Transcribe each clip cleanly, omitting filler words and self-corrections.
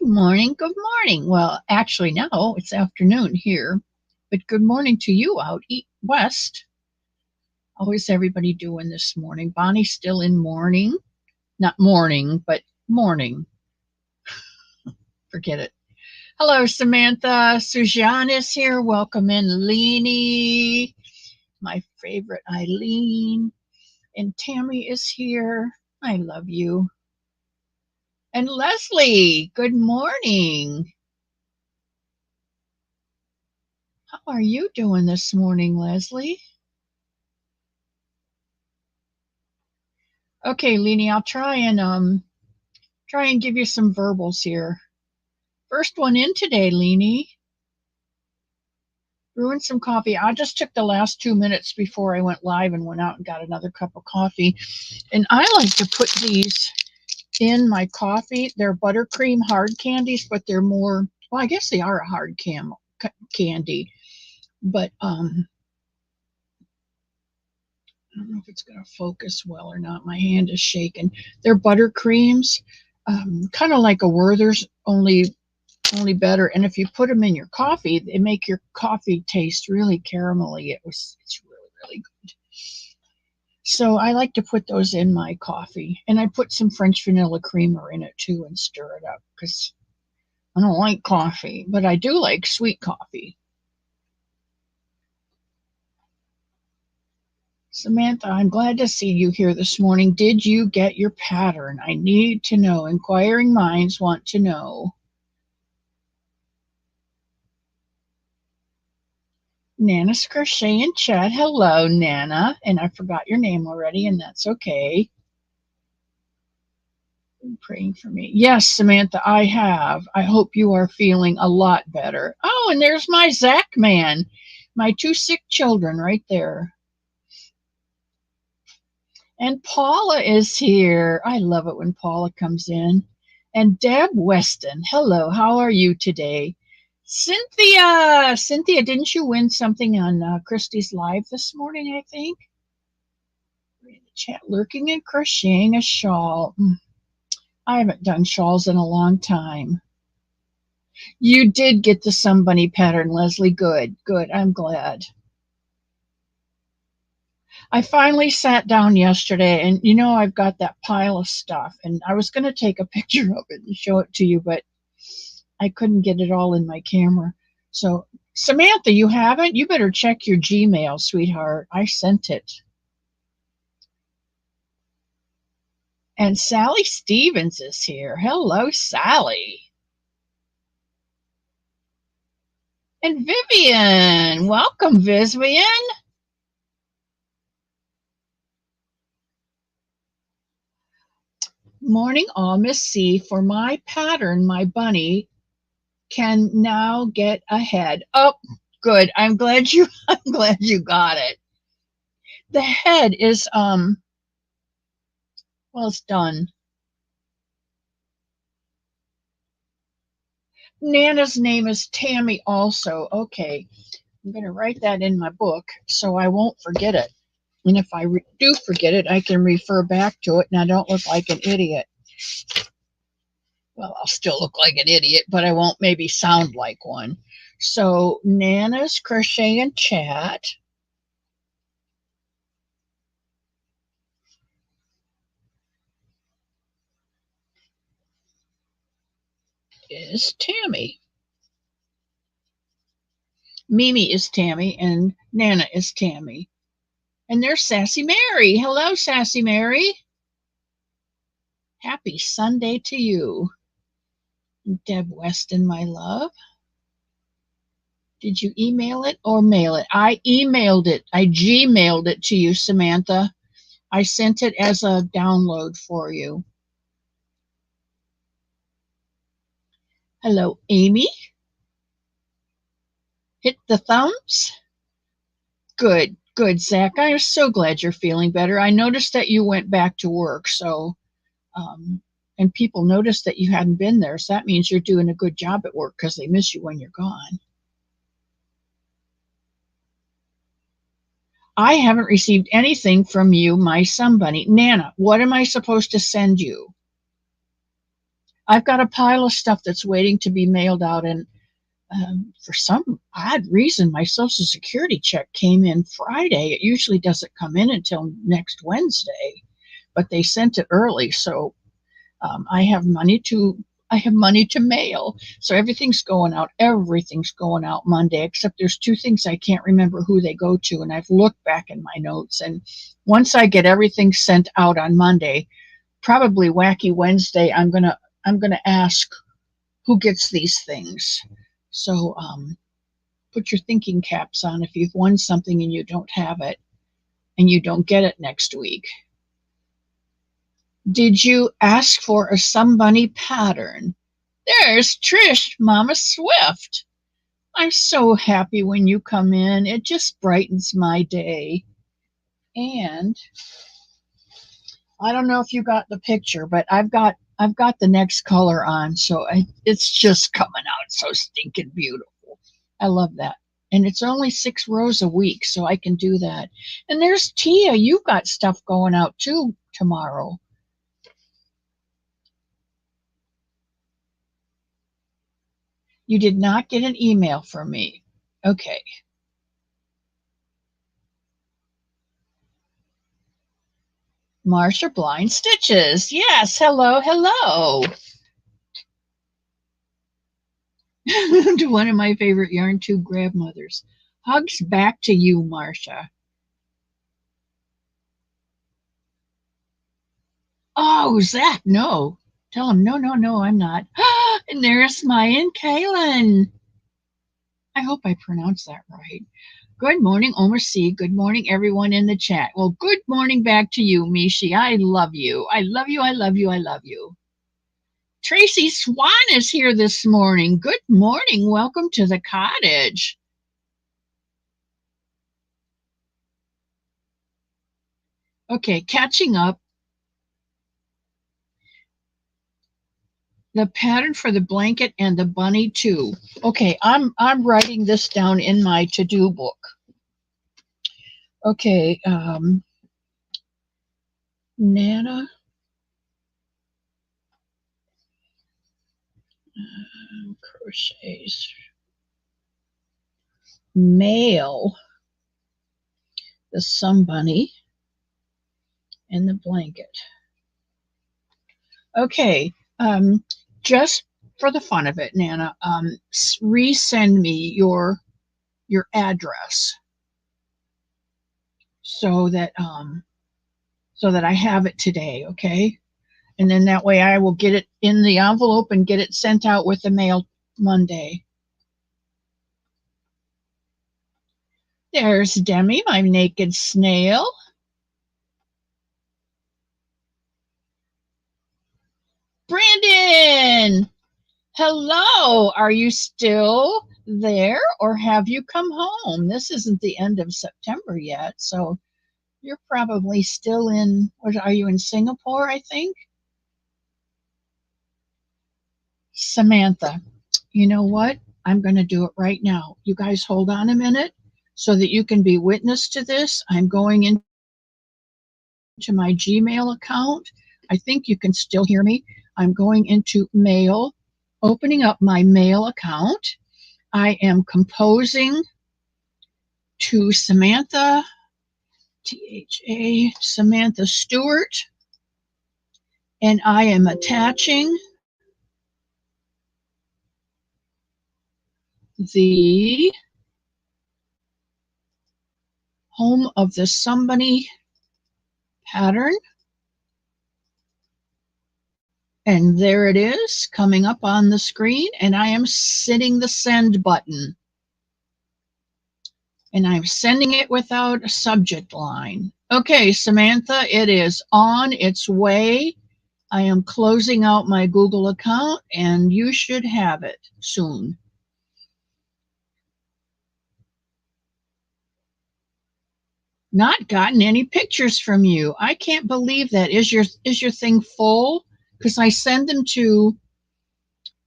Good morning. Good morning. Well, actually, now it's afternoon here, but good morning to you out west. How is everybody doing this morning? Bonnie's still in mourning. Not morning, but morning. Forget it. Hello, Samantha. Sujan is here. Welcome in, Leanie. My favorite Eileen. And Tammy is here. I love you. And Leslie, good morning. How are you doing this morning, Leslie? Okay, Leanie, I'll try and give you some verbals here. First one in today, Leanie. Brewing some coffee. I just took the last 2 minutes before I went live and went out and got another cup of coffee. And I like to put these in my coffee. They're buttercream hard candies, but they're more, well, I guess they are a hard candy. But I don't know if it's going to focus well or not. My hand is shaking. They're buttercreams, kind of like a Werther's, only better. And if you put them in your coffee, they make your coffee taste really caramelly. It's really good. So I like to put those in my coffee, and I put some French vanilla creamer in it too and stir it up because I don't like coffee, but I do like sweet coffee. Samantha, I'm glad to see you here this morning. Did you get your pattern? I need to know. Inquiring minds want to know. Nana's Crochet and Chat. Hello, Nana. And I forgot your name already, and that's okay. Praying for me. Yes, Samantha, I have. I hope you are feeling a lot better. Oh, and there's my Zach man, my two sick children right there. And Paula is here. I love it when Paula comes in. And Deb Weston. Hello, how are you today? Cynthia, didn't you win something on Christy's Live this morning, I think? In the chat, lurking and crocheting a shawl. I haven't done shawls in a long time. You did get the Somebunny pattern, Leslie. Good. I'm glad. I finally sat down yesterday, and I've got that pile of stuff, and I was going to take a picture of it and show it to you, but I couldn't get it all in my camera. So, Samantha, you haven't? You better check your Gmail, sweetheart. I sent it. And Sally Stevens is here. Hello, Sally. And Vivian. Welcome, Vivian. Morning all, Miss C. For my pattern, my bunny can now get ahead. Oh, good. I'm glad you got it. The head is well, it's done. Nana's name is Tammy also. Okay. I'm going to write that in my book so I won't forget it. And if I do forget it, I can refer back to it and I don't look like an idiot. Well, I'll still look like an idiot, but I won't maybe sound like one. So, Nana's Crochet and Chat is Tammy. Mimi is Tammy, and Nana is Tammy. And there's Sassy Mary. Hello, Sassy Mary. Happy Sunday to you. Deb Weston, my love. Did you email it or mail it? I emailed it. I Gmailed it to you, Samantha. I sent it as a download for you. Hello, Amy. Hit the thumbs. Good, Zach. I am so glad you're feeling better. I noticed that you went back to work, so and people noticed that you hadn't been there, so that means you're doing a good job at work because they miss you when you're gone. I haven't received anything from you, my Somebunny. Nana, what am I supposed to send you? I've got a pile of stuff that's waiting to be mailed out, and for some odd reason, my Social Security check came in Friday. It usually doesn't come in until next Wednesday, but they sent it early, so I have money to mail. So everything's going out. Everything's going out Monday, except there's two things I can't remember who they go to, and I've looked back in my notes. And once I get everything sent out on Monday, probably Wacky Wednesday, I'm gonna ask who gets these things. So put your thinking caps on if you've won something and you don't have it and you don't get it next week. Did you ask for a Somebunny pattern? There's Trish, Mama Swift. I'm so happy when you come in. It just brightens my day. And I don't know if you got the picture, but I've got the next color on, so it's just coming out so stinking beautiful. I love that. And it's only 6 rows a week, so I can do that. And there's Tia. You've got stuff going out too tomorrow. You did not get an email from me. Okay. Marsha Blind Stitches. Yes. Hello. Hello. To one of my favorite Yarn Tube grandmothers. Hugs back to you, Marsha. Oh, Zach, no. Tell him, no, no, no, I'm not. And there's Maya and Kaylin. I hope I pronounced that right. Good morning, Omer C. Good morning, everyone in the chat. Well, good morning back to you, Mishi. I love you. I love you. I love you. I love you. Tracy Swan is here this morning. Good morning. Welcome to the cottage. Okay, catching up. The pattern for the blanket and the bunny too. Okay, I'm writing this down in my to-do book. Okay, Nana, crochets, mail, the Somebunny, and the blanket. Okay, just for the fun of it, Nana, resend me your address so that I have it today, okay? And then that way I will get it in the envelope and get it sent out with the mail Monday. There's Demi, my naked snail. Brandon, hello. Are you still there or have you come home? This isn't the end of September yet, so you're probably still in, what are you, in Singapore, I think? Samantha, you know what? I'm going to do it right now. You guys hold on a minute so that you can be witness to this. I'm going into my Gmail account. I think you can still hear me. I'm going into mail, opening up my mail account. I am composing to Samantha, THA, Samantha Stewart, and I am attaching the home of the Somebunny pattern. And there it is coming up on the screen, and I am hitting the send button. And I'm sending it without a subject line. Okay, Samantha, it is on its way. I am closing out my Google account, and you should have it soon. Not gotten any pictures from you. I can't believe that. Is your thing full? Because I send them to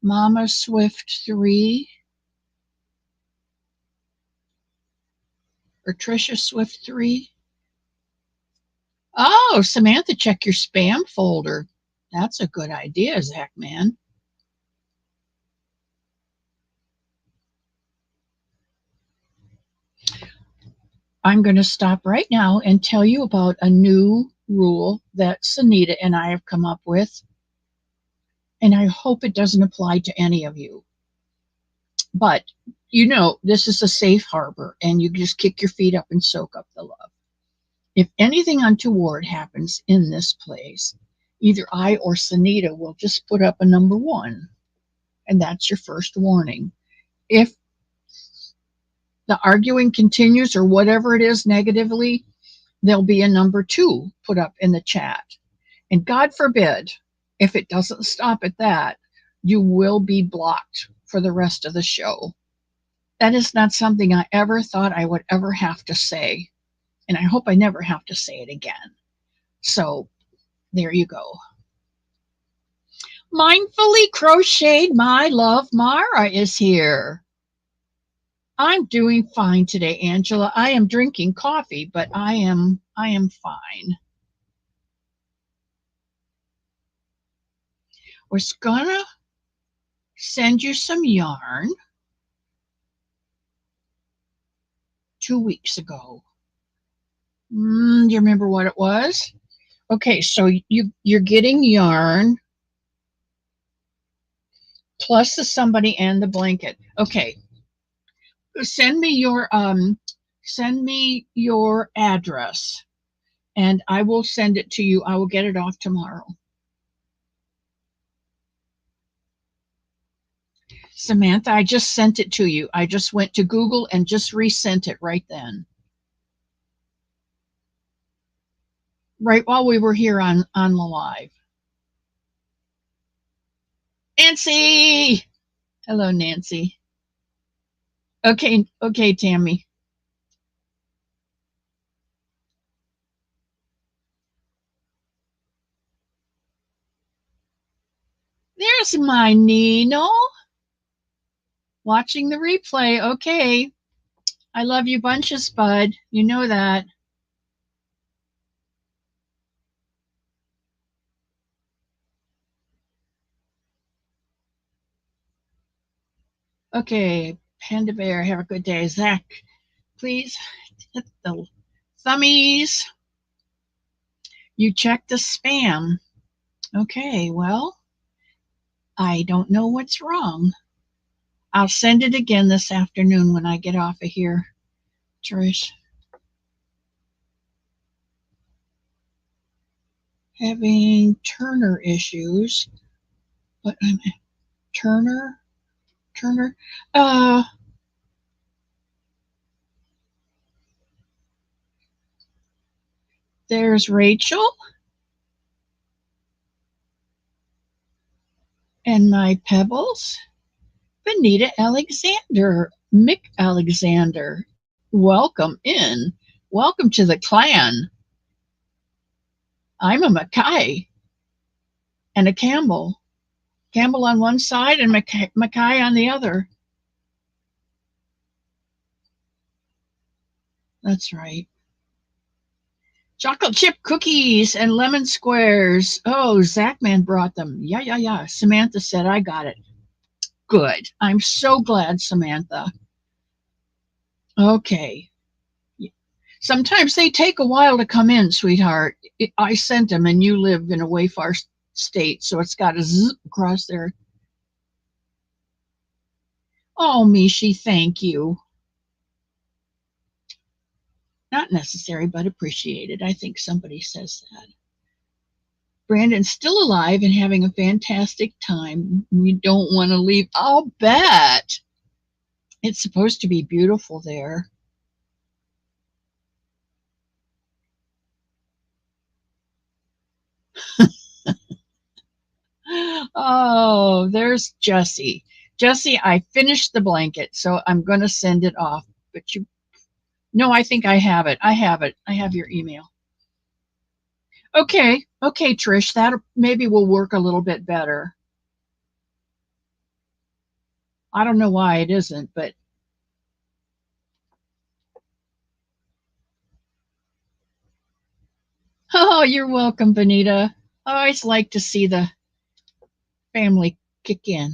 Mama Swift 3 or Trisha Swift 3. Oh, Samantha, check your spam folder. That's a good idea, Zach man. I'm going to stop right now and tell you about a new rule that Sunita and I have come up with, and I hope it doesn't apply to any of you. But this is a safe harbor, and you just kick your feet up and soak up the love. If anything untoward happens in this place, either I or Sunita will just put up a number 1, and that's your first warning. If the arguing continues or whatever it is negatively, there'll be a number 2 put up in the chat. And God forbid, if it doesn't stop at that, you will be blocked for the rest of the show. That is not something I ever thought I would ever have to say. And I hope I never have to say it again. So there you go. Mindfully Crocheted, my love, Mara is here. I'm doing fine today, Angela. I am drinking coffee, but I am fine. Was gonna send you some yarn 2 weeks ago. Do you remember what it was? Okay, so you're getting yarn plus the somebody and the blanket. Okay, send me your address, and I will send it to you. I will get it off tomorrow. Samantha, I just sent it to you. I just went to Google and just resent it right then. Right while we were here on the live. Nancy! Hello, Nancy. Okay, Tammy. There's my Nino. Watching the replay. Okay. I love you bunches, bud. You know that. Okay, Panda Bear, have a good day. Zach, please hit the thummies. You check the spam. Okay, well, I don't know what's wrong. I'll send it again this afternoon when I get off of here, Trish. Having Turner issues, but I'm Turner. There's Rachel and my pebbles. Benita Alexander, Mick Alexander, welcome in. Welcome to the clan. I'm a Mackay and a Campbell. Campbell on one side and Mackay on the other. That's right. Chocolate chip cookies and lemon squares. Oh, Zachman brought them. Yeah. Samantha said I got it. Good. I'm so glad, Samantha. Okay. Sometimes they take a while to come in, sweetheart. I sent them, and you live in a way far state, so it's got to zip across there. Oh, Mishi, thank you. Not necessary, but appreciated. I think somebody says that. Brandon's still alive and having a fantastic time. We don't want to leave. I'll bet. It's supposed to be beautiful there. Oh, there's Jessie. Jessie, I finished the blanket, so I'm going to send it off. But no, I think I have it. I have it. I have your email. Okay, Trish, that maybe will work a little bit better. I don't know why it isn't, but oh, you're welcome, Benita. I always like to see the family kick in.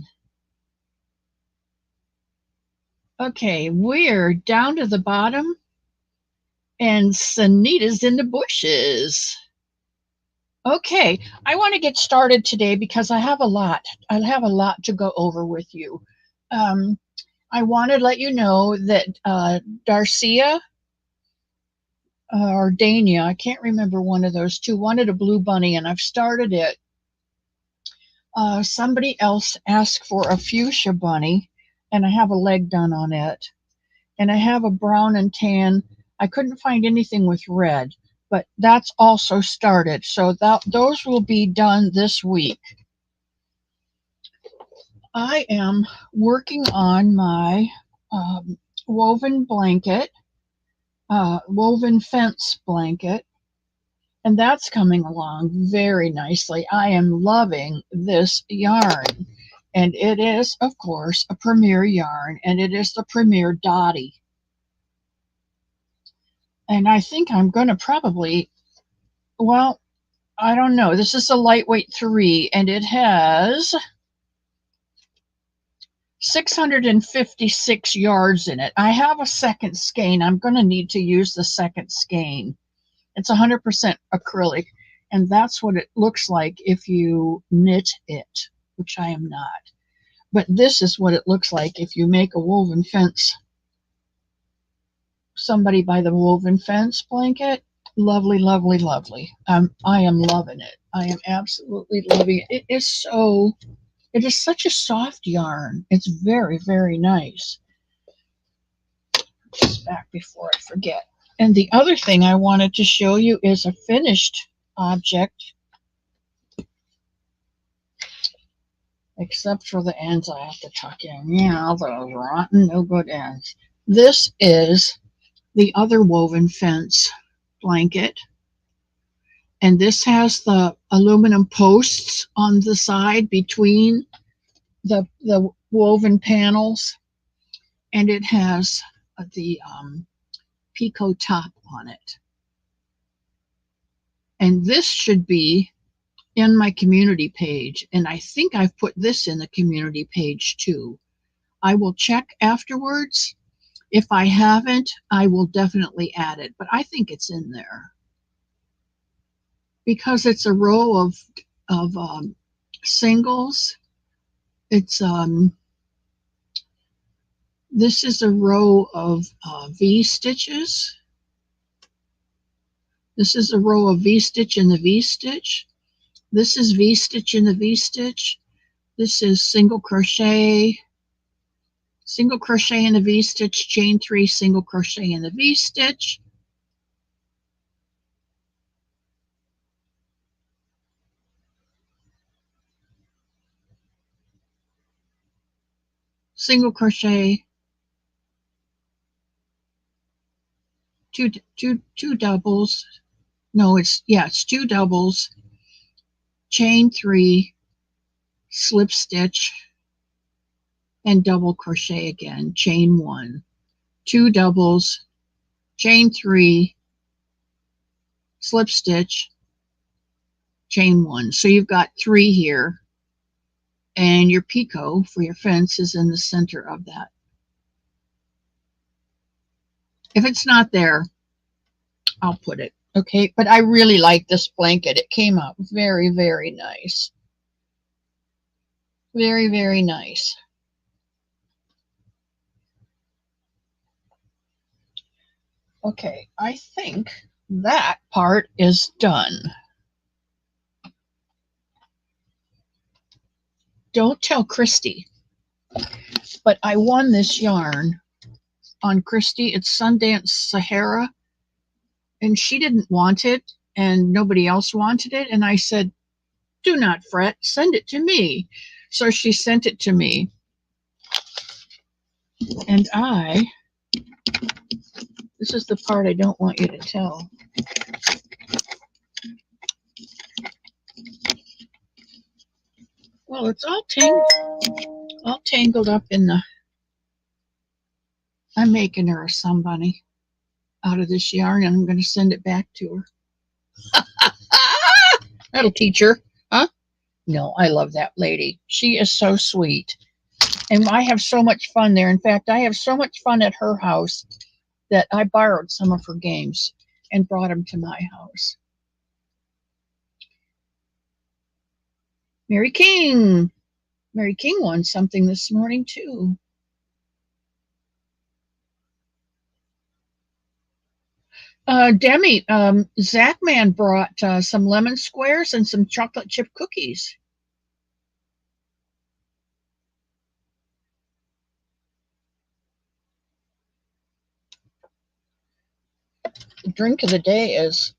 Okay, we're down to the bottom And Sunita's in the bushes. Okay, I want to get started today because I have a lot. I have a lot to go over with you. Um, I want to let you know that Darcia or Dania, I can't remember one of those two, wanted a blue bunny, and I've started it. Somebody else asked for a fuchsia bunny, and I have a leg done on it. And I have a brown and tan. I couldn't find anything with red, but that's also started. So those will be done this week. I am working on my woven blanket, woven fence blanket, and that's coming along very nicely. I am loving this yarn, and it is, of course, a Premier yarn, and it is the Premier Dottie. And I think I'm going to probably, well, I don't know. This is a lightweight 3, and it has 656 yards in it. I have a second skein. I'm going to need to use the second skein. It's 100% acrylic, and that's what it looks like if you knit it, which I am not. But this is what it looks like if you make a woven fence. Somebody buy the woven fence blanket. Lovely, lovely, lovely. I am loving it. I am absolutely loving it. It is such a soft yarn. It's very, very nice. Just back before I forget. And the other thing I wanted to show you is a finished object, except for the ends I have to tuck in. Yeah, those rotten, no good ends. This is the other woven fence blanket. And this has the aluminum posts on the side between the woven panels. And it has the picot top on it. And this should be in my community page. And I think I've put this in the community page too. I will check afterwards. If I haven't, I will definitely add it. But I think it's in there, because it's a row of singles. It's this is a row of V stitches. This is a row of V stitch in the V stitch. This is V stitch in the V stitch. This is single crochet in the V stitch, chain 3, single crochet in the V stitch. Single crochet, two doubles. No, it's 2 doubles, chain 3, slip stitch, and double crochet again, chain 1, 2 doubles, chain 3, slip stitch, chain 1. So you've got 3 here, and your picot for your fence is in the center of that. If it's not there, I'll put it. Okay, but I really like this blanket. It came out very, very nice. Very, very nice. Okay, I think that part is done. Don't tell Christy, but I won this yarn on Christy. It's Sundance Sahara, and she didn't want it, and nobody else wanted it. And I said, do not fret, send it to me. So she sent it to me. And this is the part I don't want you to tell. Well, it's all tangled up in the, I'm making her a Somebunny out of this yarn, and I'm going to send it back to her. That'll teach her, huh? No, I love that lady. She is so sweet. And I have so much fun there. In fact, I have so much fun at her house. that I borrowed some of her games and brought them to my house. Mary King. Mary King won something this morning too. Demi, Zach Man brought some lemon squares and some chocolate chip cookies. The drink of the day is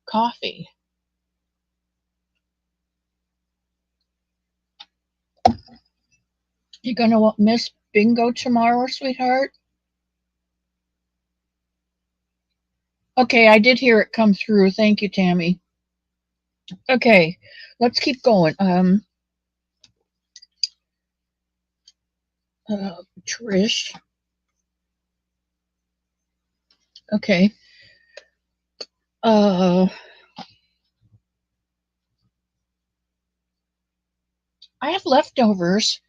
coffee. You gonna miss bingo tomorrow, sweetheart? Okay, I did hear it come through. Thank you, Tammy. Okay, let's keep going. Trish. Okay. I have leftovers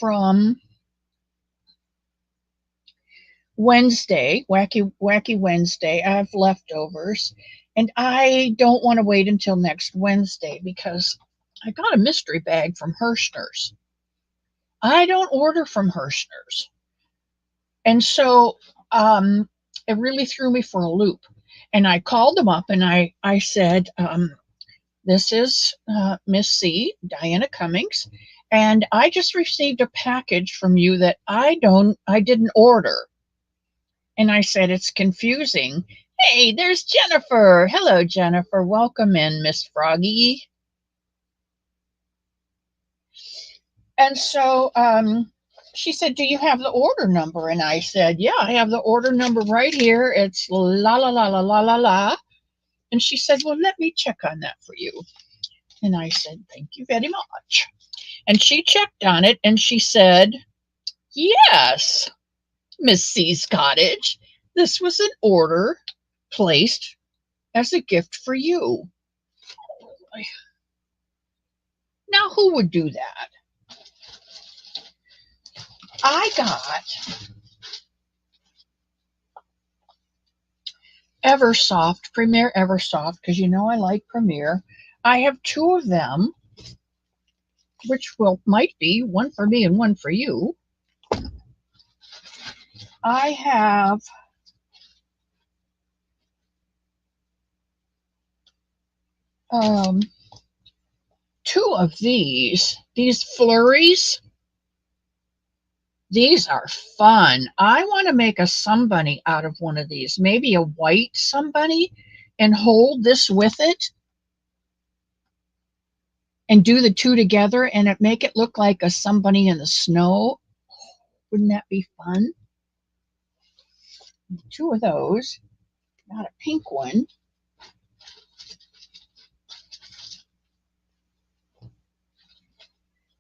from Wednesday, Wacky Wednesday. I have leftovers, and I don't want to wait until next Wednesday because I got a mystery bag from Hirschner's. I don't order from Hirschner's, and so it really threw me for a loop. And I called them up and I said, "This is Miss C, Diana Cummings, and I just received a package from you that I didn't order." And I said, "It's confusing." Hey, there's Jennifer. Hello, Jennifer. Welcome in, Miss Froggy. And so she said, "Do you have the order number?" And I said, "Yeah, I have the order number right here. It's la la la la la la la." And she said, "Well, let me check on that for you." And I said, "Thank you very much." And she checked on it and she said, "Yes, Miss C's cottage. This was an order placed as a gift for you." Now, who would do that? I got Eversoft, Premier Eversoft, because you know I like Premier. I have two of them, which might be one for me and one for you. I have two of these flurries. These are fun. I want to make a Somebunny out of one of these, maybe a white Somebunny, and hold this with it and do the two together and make it look like a Somebunny in the snow. Wouldn't that be fun? Two of those. Got a pink one.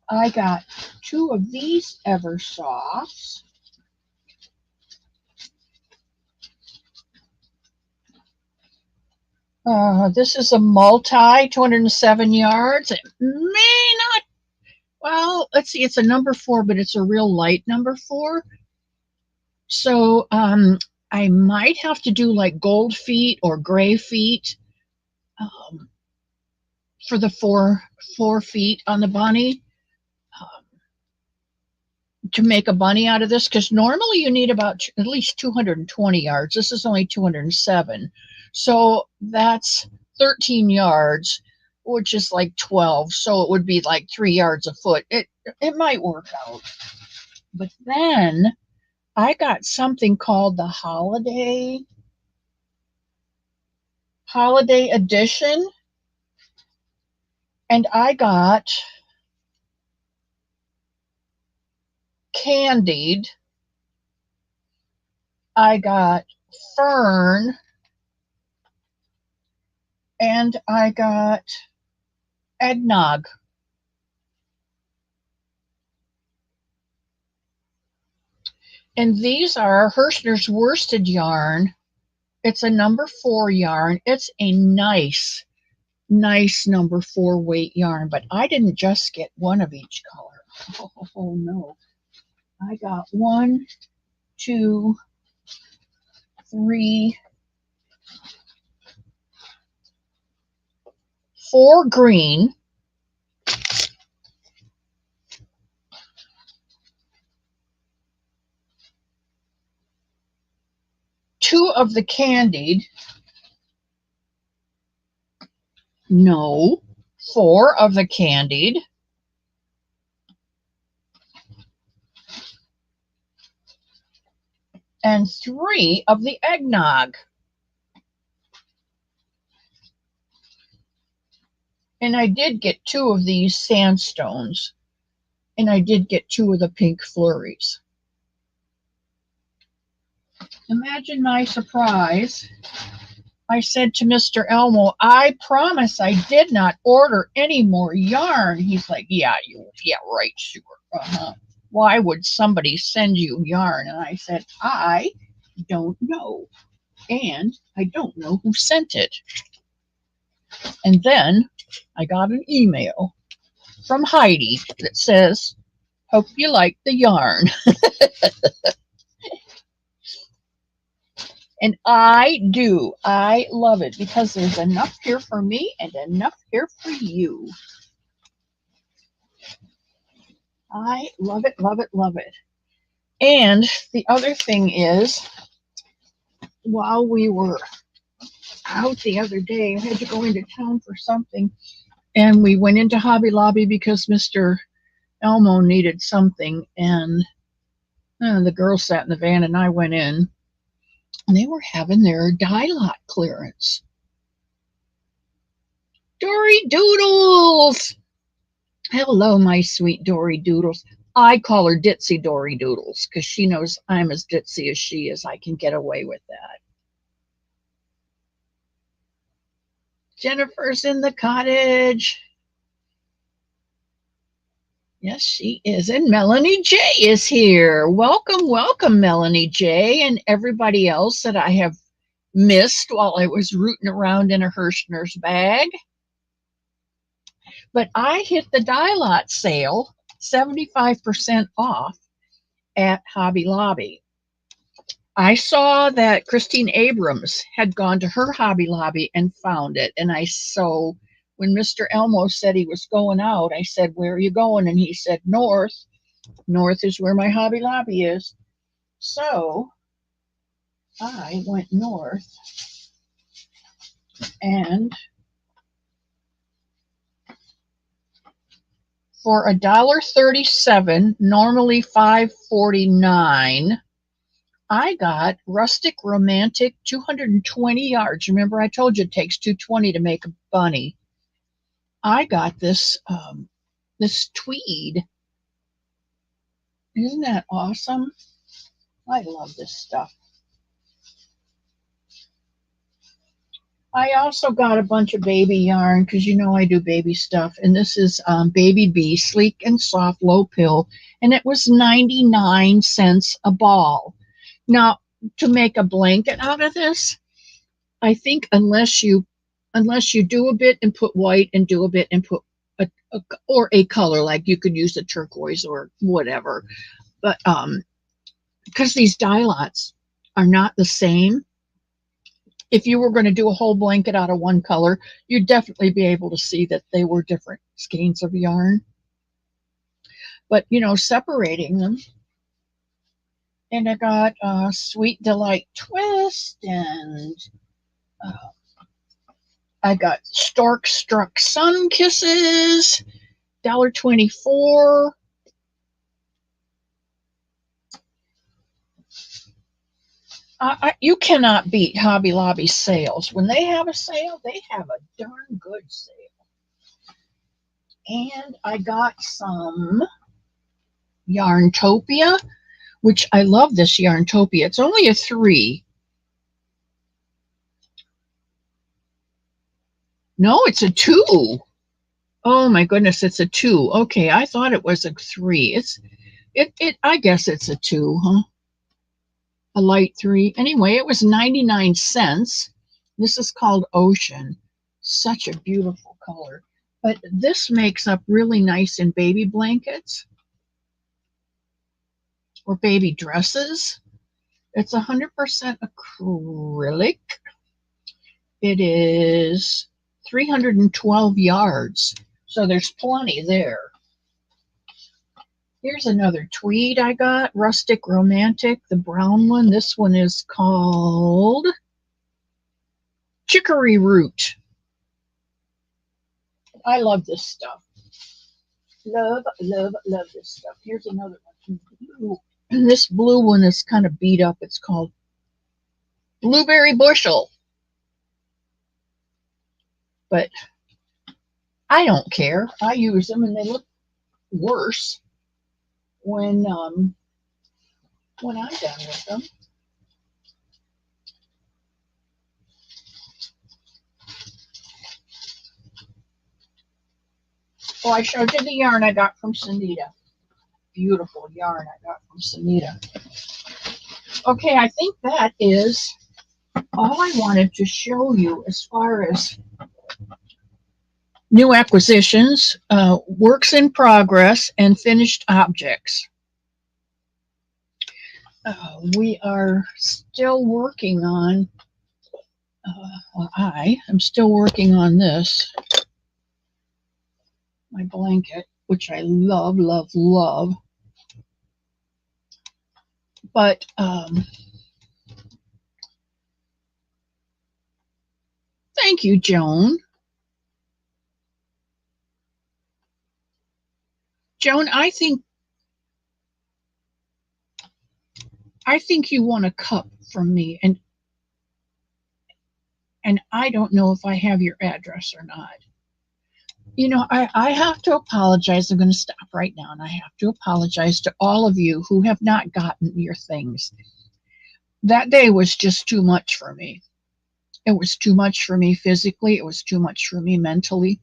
I got two of these Eversofts. This is a multi, 207 yards. It may not, well, let's see, it's a number 4, but it's a real light number 4. So I might have to do like gold feet or gray feet for the four feet on the bunny to make a bunny out of this, because normally you need about at least 220 yards. This is only 207. So that's 13 yards, which is like 12. So it would be like 3 yards a foot. It might work out. But then I got something called the Holiday Edition. And I got Candied. I got Fern. And I got Eggnog. And these are Hirschner's worsted yarn. It's a number 4 yarn. It's a nice number 4 weight yarn, but I didn't just get one of each color. Oh no. I got 1, 2, 4 green, 2 of the candied, no, 4 of the candied, and 3 of the eggnog. And I did get 2 of these sandstones, and I did get 2 of the pink flurries. Imagine my surprise. I said to Mr. Elmo, I promise I did not order any more yarn. He's like, yeah, right, sure. Why would somebody send you yarn? And I said, I don't know. And I don't know who sent it. And then I got an email from Heidi that says, hope you like the yarn. And I do. I love it because there's enough here for me and enough here for you. I love it, love it, love it. And the other thing is, while we were out the other day, I had to go into town for something, and we went into Hobby Lobby because Mr. Elmo needed something, and the girls sat in the van, and I went in, and they were having their dye lot clearance. Dory Doodles! Hello, my sweet Dory Doodles. I call her Ditzy Dory Doodles because she knows I'm as ditzy as she is. I can get away with that. Jennifer's in the cottage. Yes, she is. And Melanie J is here. Welcome, welcome, Melanie J, and everybody else that I have missed while I was rooting around in a Hirschner's bag. But I hit the dye lot sale, 75% off at Hobby Lobby. I saw that Christine Abrams had gone to her Hobby Lobby and found it. And so when Mr. Elmo said he was going out, I said, where are you going? And he said, north. North is where my Hobby Lobby is. So I went north and for $1.37, normally $5.49, I got Rustic Romantic 220 yards. Remember, I told you it takes 220 to make a bunny. I got this this tweed. Isn't that awesome? I love this stuff. I also got a bunch of baby yarn because you know I do baby stuff. And this is Baby Bee, Sleek and Soft Low Pill. And it was 99 cents a ball. Now, to make a blanket out of this, I think unless you do a bit and put white and do a bit and put a color, like you could use a turquoise or whatever. But because these dye lots are not the same, if you were going to do a whole blanket out of one color, you'd definitely be able to see that they were different skeins of yarn. But, you know, separating them. And I got Sweet Delight Twist, and I got Stork Struck Sun Kisses, $1.24. You cannot beat Hobby Lobby sales. When they have a sale, they have a darn good sale. And I got some Yarntopia, which I love this Yarntopia. It's only a 3. No, it's a 2. Oh my goodness, it's a 2. Okay, I thought it was a 3. I guess it's a 2, huh? A light 3. Anyway, it was 99 cents. This is called Ocean. Such a beautiful color. But this makes up really nice in baby blankets or baby dresses. It's 100% acrylic. It is 312 yards, so there's plenty there. Here's another tweed I got, Rustic Romantic, the brown one. This one is called Chicory Root. I love this stuff. Love, love, love this stuff. Here's another one. Blue. And this blue one is kind of beat up. It's called Blueberry Bushel. But I don't care. I use them and they look worse when I'm done with them. Oh, I showed you the yarn I got from Sunita. Beautiful yarn I got from Sunita. Okay, I think that is all I wanted to show you as far as new acquisitions, works in progress, and finished objects. We are still working on, I am still working on this, my blanket, which I love, love, love. But thank you, Joan. Joan, I think you want a cup from me, and I don't know if I have your address or not. You know, I have to apologize. I'm going to stop right now, and I have to apologize to all of you who have not gotten your things. That day was just too much for me. It was too much for me physically. It was too much for me mentally.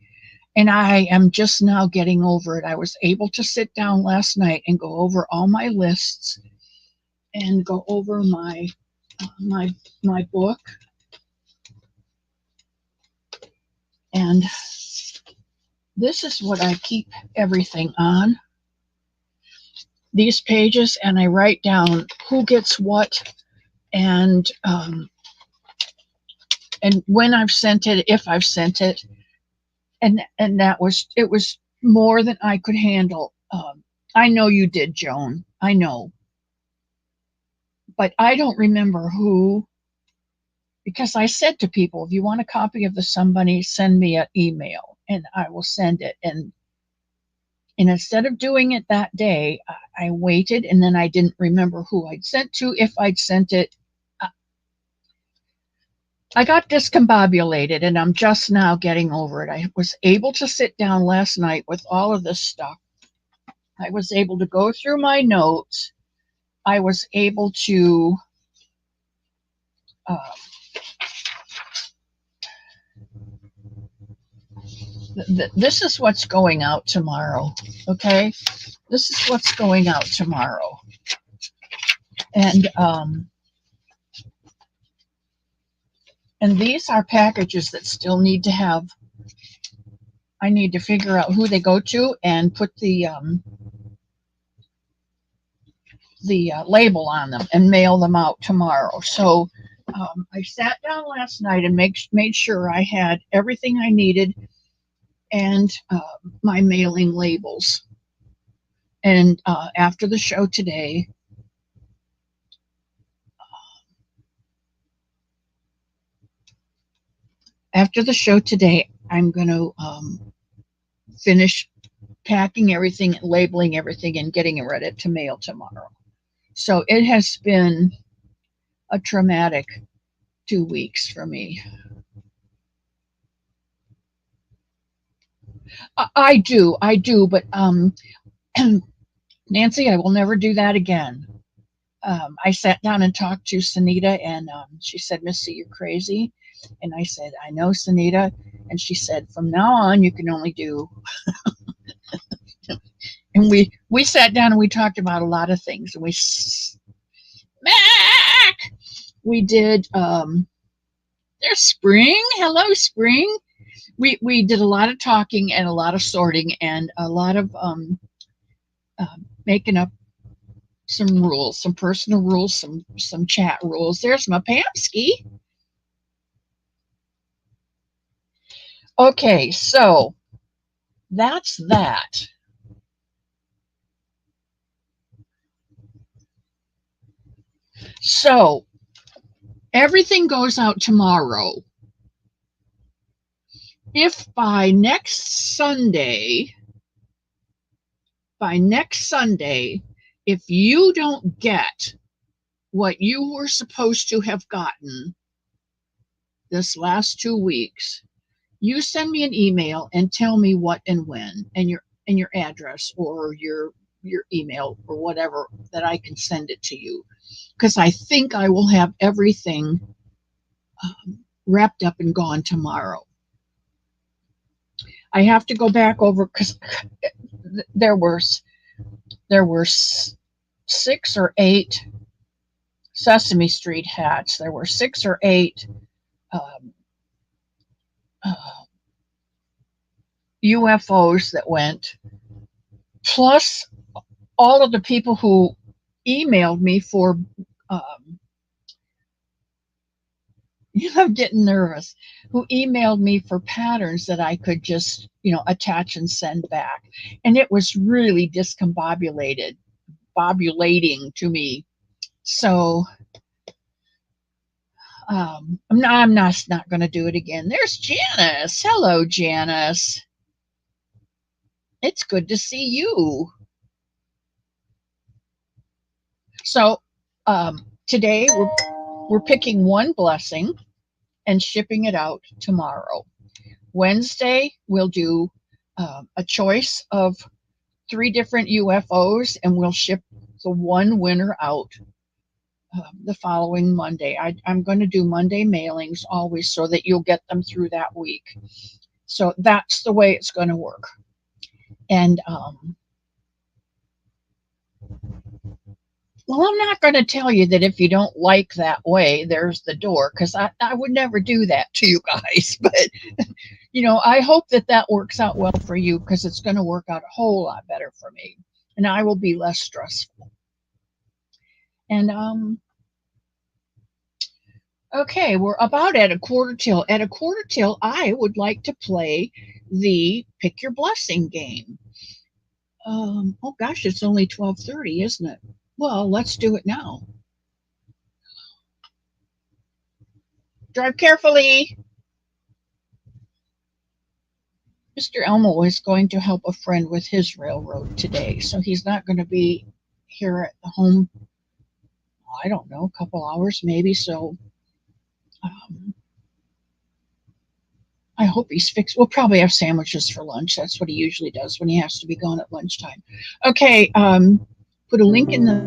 And I am just now getting over it. I was able to sit down last night and go over all my lists and go over my book. And this is what I keep everything on. These pages, and I write down who gets what and when I've sent it, if I've sent it. And it was more than I could handle. I know you did, Joan. I know. But I don't remember who, because I said to people, if you want a copy of the Somebunny, send me an email and I will send it. And instead of doing it that day, I waited, and then I didn't remember who I'd sent to, if I'd sent it. I got discombobulated, and I'm just now getting over it. I was able to sit down last night with all of this stuff. I was able to go through my notes. I was able to this is what's going out tomorrow, okay? This is what's going out tomorrow. And these are packages that still need to have, I need to figure out who they go to and put the label on them and mail them out tomorrow. So I sat down last night and made sure I had everything I needed and my mailing labels. And after the show today, I'm going to finish packing everything, labeling everything, and getting it ready to mail tomorrow. So it has been a traumatic 2 weeks for me. I do, but Nancy, I will never do that again. I sat down and talked to Sunita, and she said, Missy, you're crazy. And I said, I know, Sunita. And she said, from now on, you can only do. And we sat down and we talked about a lot of things. And we did, there's Spring. Hello, Spring. We did a lot of talking and a lot of sorting and a lot of making up some rules, some personal rules, some chat rules. There's my Pamsky. Okay, so that's that. So everything goes out tomorrow. If by next Sunday, if you don't get what you were supposed to have gotten this last 2 weeks, you send me an email and tell me what and when, and your address or your email or whatever, that I can send it to you, because I think I will have everything wrapped up and gone tomorrow. I have to go back over, because there were 6 or 8 Sesame Street hats. There were 6 or 8 UFOs that went, plus all of the people who emailed me for, I'm getting nervous, who emailed me for patterns that I could just, attach and send back. And it was really bobulating to me. So I'm not going to do it again. There's Janice. Hello, Janice. It's good to see you. So today we're picking one blessing and shipping it out tomorrow. Wednesday we'll do a choice of 3 different UFOs, and we'll ship the one winner out the following Monday. I'm going to do Monday mailings always, so that you'll get them through that week. So that's the way it's going to work. And well, I'm not going to tell you that if you don't like that way, there's the door, because I would never do that to you guys. But, I hope that works out well for you, because it's going to work out a whole lot better for me. And I will be less stressful. And, okay, we're about at a quarter till. At a quarter till, I would like to play the Pick Your Blessing game. Oh gosh, it's only 12:30, isn't it? Well, let's do it now. Drive carefully. Mr. Elmo is going to help a friend with his railroad today, so he's not going to be here at the home, I don't know, a couple hours maybe. So I hope he's fixed. We'll probably have sandwiches for lunch. That's what he usually does when he has to be gone at lunchtime. Okay, put a link in the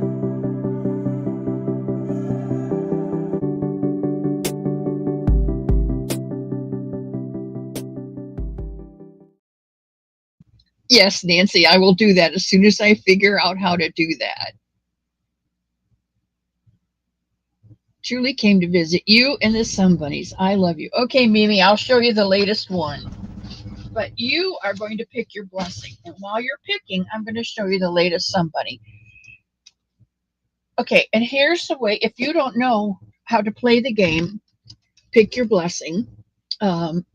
Yes, Nancy, I will do that as soon as I figure out how to do that. Julie came to visit you and the Sunbunnies. I love you. Okay, Mimi, I'll show you the latest one. But you are going to pick your blessing. And while you're picking, I'm going to show you the latest Sunbunny. Okay, and here's the way. If you don't know how to play the game, Pick Your Blessing,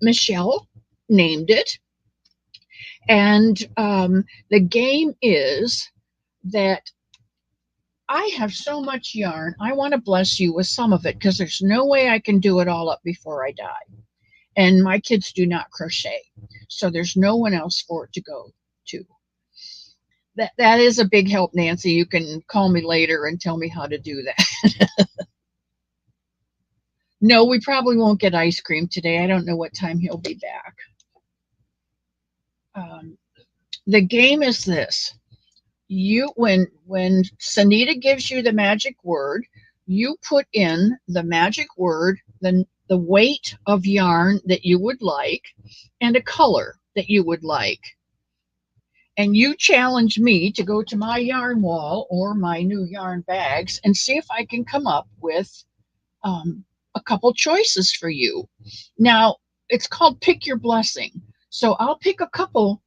Michelle named it. And the game is that I have so much yarn. I want to bless you with some of it, because there's no way I can do it all up before I die. And my kids do not crochet, so there's no one else for it to go to. That is a big help, Nancy. You can call me later and tell me how to do that. No, we probably won't get ice cream today. I don't know what time he'll be back. The game is this. When Sanita gives you the magic word, you put in the magic word, the weight of yarn that you would like, and a color that you would like. And you challenge me to go to my yarn wall or my new yarn bags and see if I can come up with a couple choices for you. Now, it's called Pick Your Blessing. So I'll pick a couple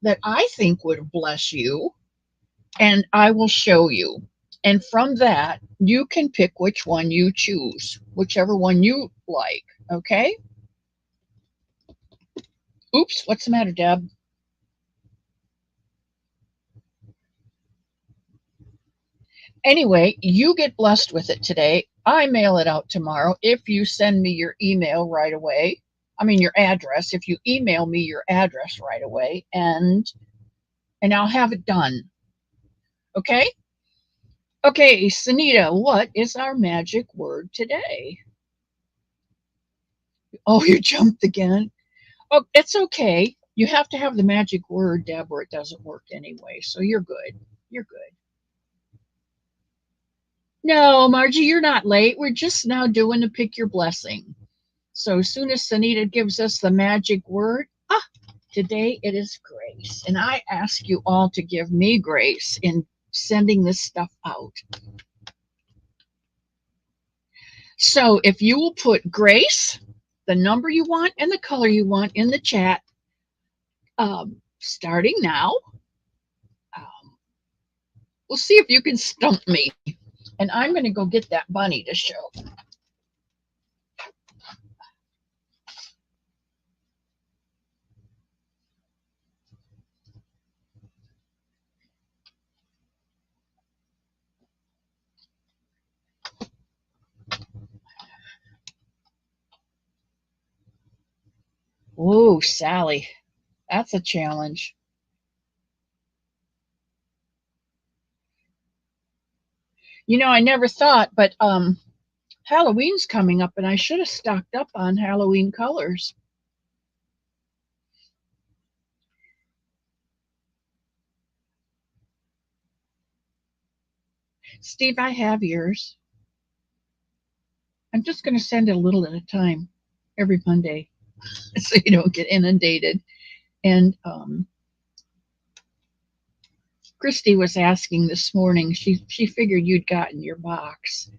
that I think would bless you, and I will show you. And from that, you can pick which one you choose, whichever one you like. Okay? Oops, what's the matter, Deb? Anyway, you get blessed with it today. I mail it out tomorrow if you send me your email right away. I mean your address. If you email me your address right away, and I'll have it done. Okay? Okay, Sunita, what is our magic word today? Oh, you jumped again. Oh, it's okay. You have to have the magic word, Deb, or it doesn't work anyway. So you're good. You're good. No, Margie, you're not late. We're just now doing the pick your blessing. So as soon as Sunita gives us the magic word, today it is grace. And I ask you all to give me grace in sending this stuff out. So if you will put grace, the number you want, and the color you want in the chat, starting now, um, we'll see if you can stump me. And I'm going to go get that bunny to show. Oh, Sally, that's a challenge. You know, I never thought, but Halloween's coming up, and I should have stocked up on Halloween colors. Steve, I have yours. I'm just going to send it a little at a time every Monday so you don't get inundated. And Christy was asking this morning, she figured you'd gotten your box.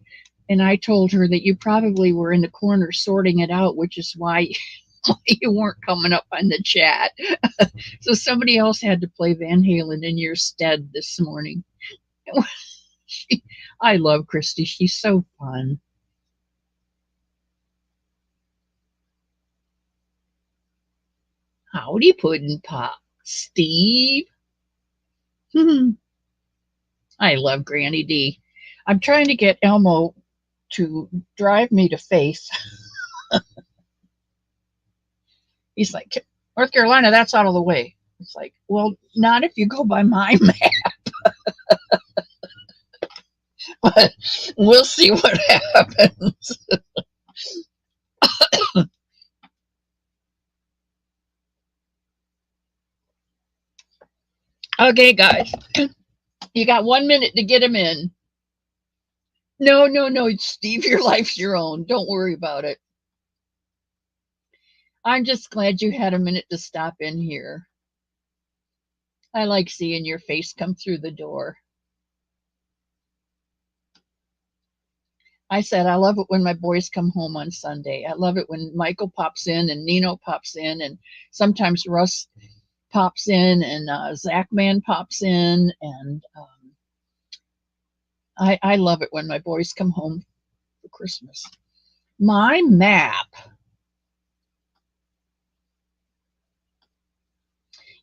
And I told her that you probably were in the corner sorting it out, which is why you weren't coming up on the chat. So somebody else had to play Van Halen in your stead this morning. I love Christy. She's so fun. Howdy, Puddin' Pop. Steve. I love Granny D. I'm trying to get Elmo to drive me to Faith. He's like, North Carolina, that's out of the way. It's like, well, not if you go by my map. But we'll see what happens. Okay, guys, you got 1 minute to get him in. No, no, no, Steve, your life's your own. Don't worry about it. I'm just glad you had a minute to stop in here. I like seeing your face come through the door. I said, I love it when my boys come home on Sunday. I love it when Michael pops in and Nino pops in, and sometimes Russ pops in, and Zach Man pops in. And I love it when my boys come home for Christmas. My map.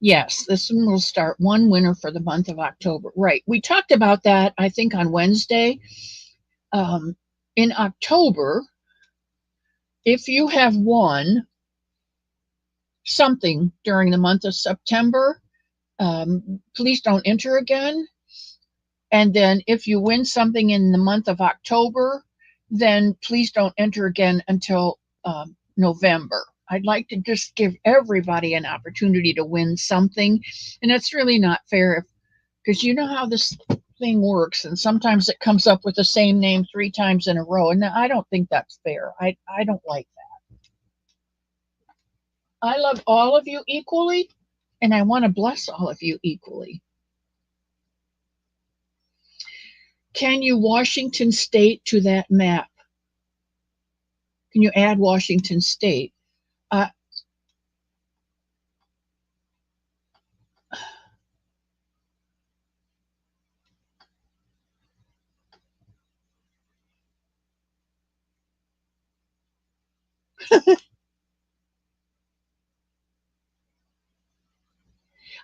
Yes, this one will start one winner for the month of October. Right. We talked about that, I think, on Wednesday. Um, in October, if you have won something during the month of September, please don't enter again. And then if you win something in the month of October, then please don't enter again until November. I'd like to just give everybody an opportunity to win something. And it's really not fair because you know how this thing works. And sometimes it comes up with the same name 3 times in a row. And I don't think that's fair. I don't like that. I love all of you equally, and I want to bless all of you equally. Can you Washington State to that map? Can you add Washington State? Uh,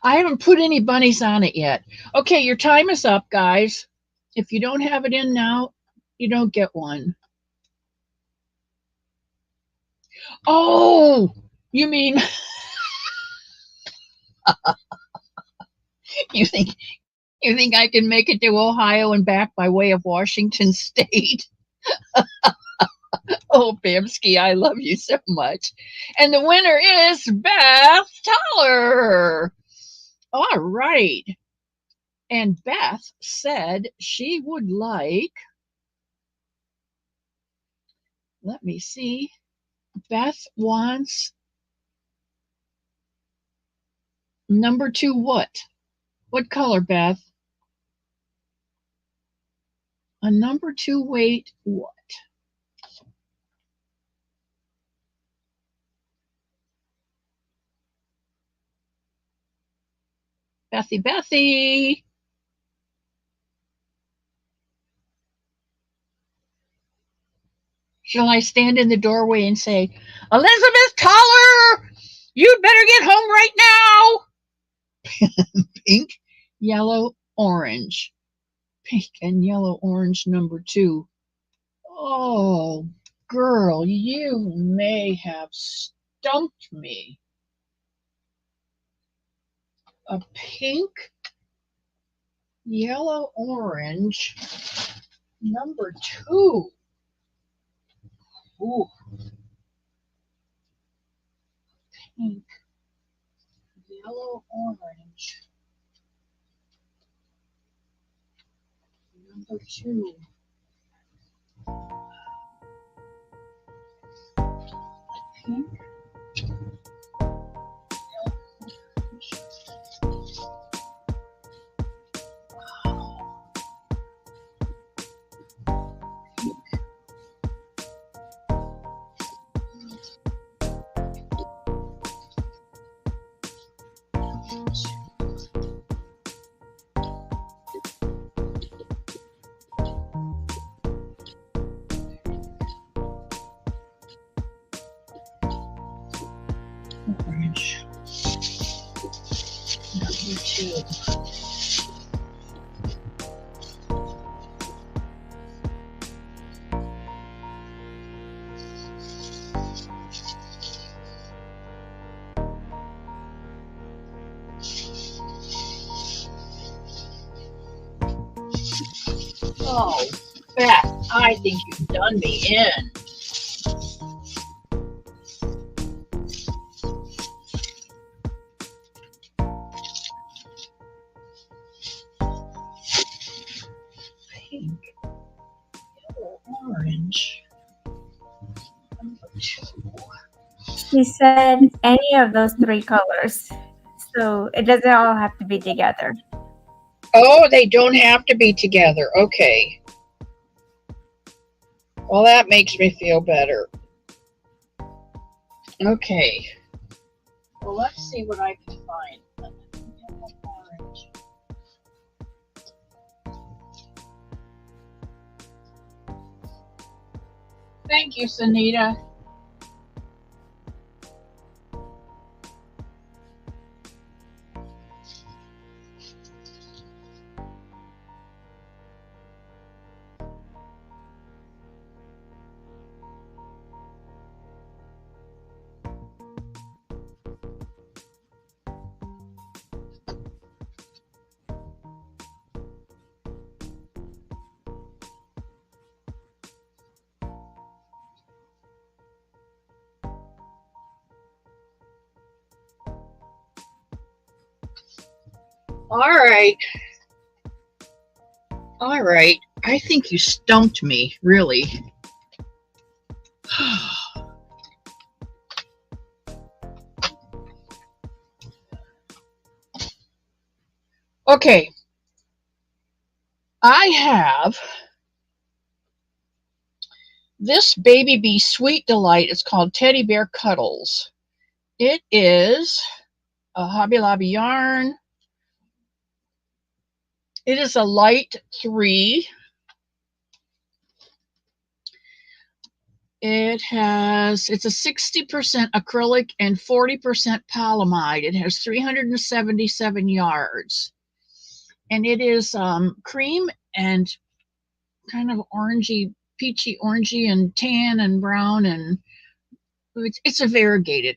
I haven't put any bunnies on it yet. Okay, your time is up, guys. If you don't have it in now, you don't get one. Oh, you mean you think I can make it to Ohio and back by way of Washington State? Oh, Bamsky, I love you so much. And the winner is Beth Toller. All right. And Beth said she would like, let me see. Beth wants number 2 what? What color, Beth? A number 2 weight what? Bethy. Shall I stand in the doorway and say, Elizabeth Toller, you'd better get home right now? Pink, yellow, orange. Pink and yellow, orange, number 2. Oh, girl, you may have stumped me. A pink, yellow, orange, number 2. Ooh, pink, yellow, orange, number 2. Pink, orange, number 2. Oh, Beth, I think you've done me in. Pink, yellow, orange, number 2. She said any of those 3 colors. So it doesn't all have to be together. Oh, they don't have to be together. Okay. Well, that makes me feel better. Okay. Well, let's see what I can find. Yellow, orange. Thank you, Sunita. All right. All right. I think you stumped me, really. Okay. I have this Baby Bee Sweet Delight. It's called Teddy Bear Cuddles. It is a Hobby Lobby yarn. It is a light 3. It's a 60% acrylic and 40% polyamide. It has 377 yards. And it is cream and kind of orangey, peachy orangey and tan and brown. And it's a variegated,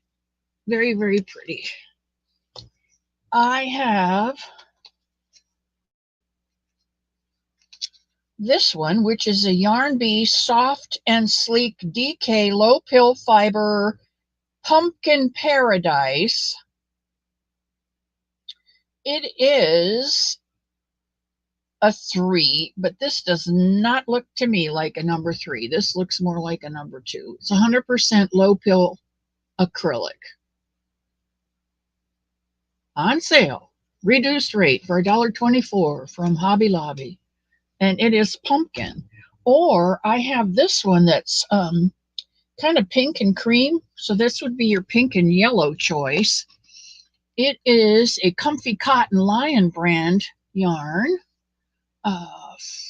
very, very pretty. I have this one, which is a Yarn Bee Soft and Sleek DK Low Pill Fiber Pumpkin Paradise. It is a 3, but this does not look to me like a number 3. This looks more like a number 2. It's 100% low pill acrylic. On sale, reduced rate for $1.24 from Hobby Lobby. And it is pumpkin. Or I have this one that's kind of pink and cream. So this would be your pink and yellow choice. It is a Comfy Cotton Lion brand yarn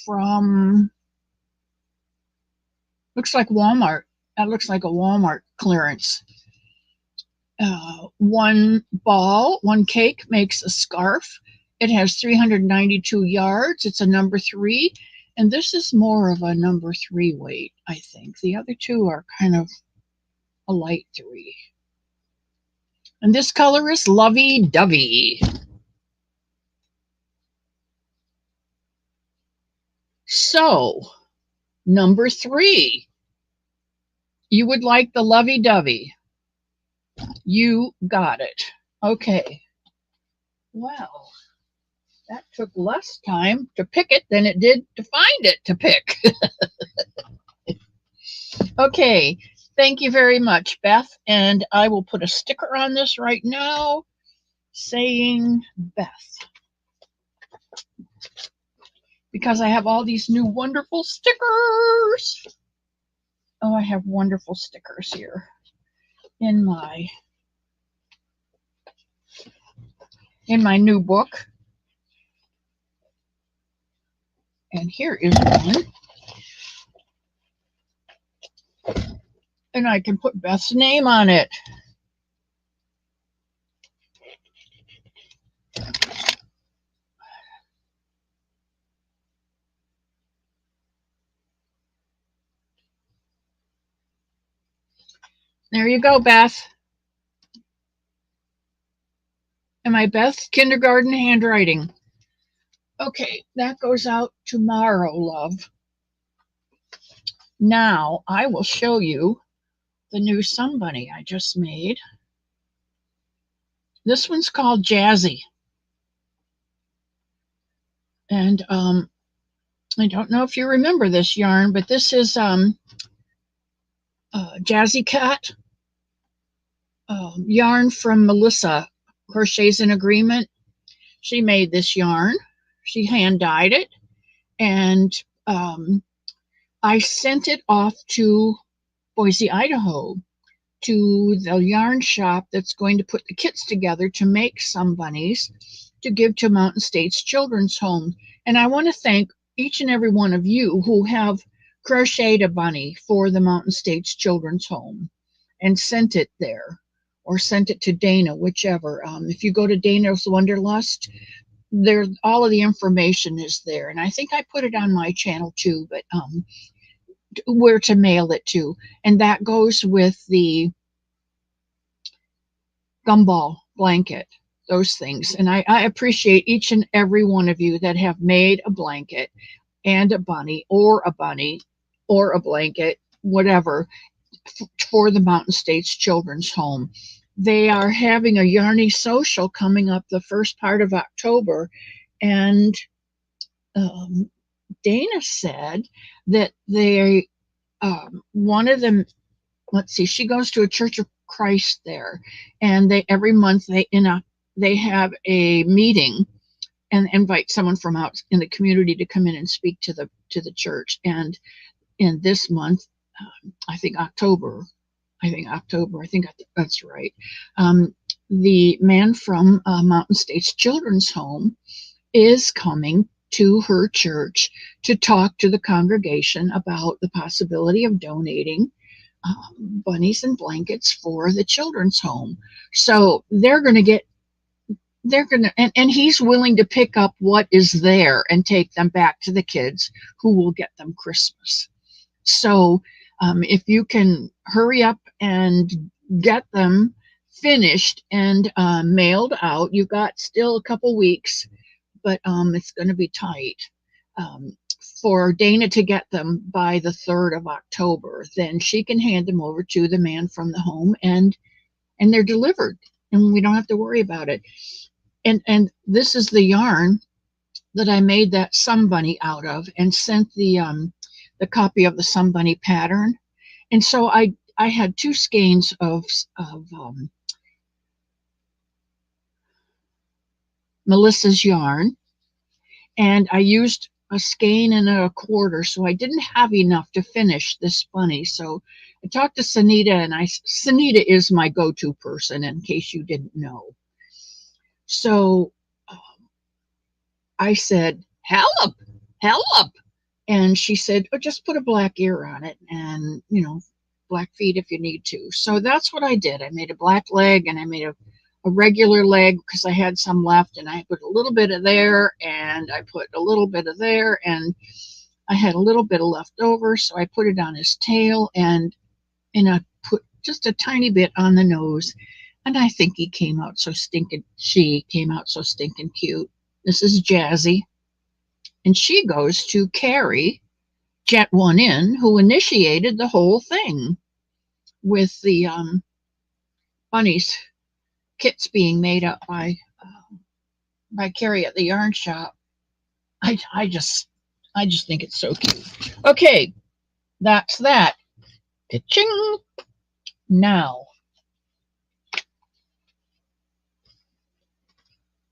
from, looks like Walmart. That looks like a Walmart clearance. One cake makes a scarf. It has 392 yards. It's a number 3. And this is more of a number 3 weight, I think. The other two are kind of a light 3. And this color is Lovey Dovey. So, number 3. You would like the Lovey Dovey. You got it. Okay. Well, that took less time to pick it than it did to find it to pick. Okay. Thank you very much, Beth. And I will put a sticker on this right now saying Beth. Because I have all these new wonderful stickers. Oh, I have wonderful stickers here in my new book. And here is one. And I can put Beth's name on it. There you go, Beth. And my Beth's kindergarten handwriting. Okay, that goes out tomorrow, love. Now I will show you the new Somebunny I just made. This one's called Jazzy. And I don't know if you remember this yarn, but this is Jazzy Cat yarn from Melissa, Crochets in Agreement. She made this yarn. She hand dyed it. And I sent it off to Boise, Idaho, to the yarn shop that's going to put the kits together to make Somebunnies to give to Mountain States Children's Home. And I want to thank each and every one of you who have crocheted a bunny for the Mountain States Children's Home and sent it there or sent it to Dana, whichever. If you go to Dana's Wonderlust, there all of the information is there. And I think I put it on my channel too, but where to mail it to. And that goes with the gumball blanket, those things. And I appreciate each and every one of you that have made a blanket and a bunny or a blanket, whatever, for the Mountain States Children's Home. They are having a Yarny Social coming up the first part of October. And Dana said that they, one of them, let's see, she goes to a Church of Christ there, and they every month they have a meeting and invite someone from out in the community to come in and speak to the church. And in this month, I think October, that's right. The man from Mountain States Children's Home is coming to her church to talk to the congregation about the possibility of donating bunnies and blankets for the children's home. So they're going to, and he's willing to pick up what is there and take them back to the kids who will get them Christmas. So if you can hurry up and get them finished and mailed out, you've got still a couple weeks, but it's going to be tight. Um, for Dana to get them by the 3rd of October, then she can hand them over to the man from the home, and they're delivered, and we don't have to worry about it. And this is the yarn that I made that Somebunny out of, and sent the copy of the Somebunny pattern. And so I had 2 skeins of Melissa's yarn, and I used a skein and a quarter, so I didn't have enough to finish this bunny. So I talked to Sunita, and Sunita is my go-to person, in case you didn't know. So I said, help, help. And she said, oh, just put a black ear on it, and, black feet if you need to. So that's what I did. I made a black leg, and I made a regular leg because I had some left, and I put a little bit of there, and I put a little bit of there, and I had a little bit of left over, so I put it on his tail, and I put just a tiny bit on the nose. And I think she came out so stinking cute. This is Jazzy. And she goes to Carrie, Jet One In, who initiated the whole thing with the bunnies kits being made up by Carrie at the yarn shop. I just think it's so cute. Okay, that's that. Ka-ching! Now,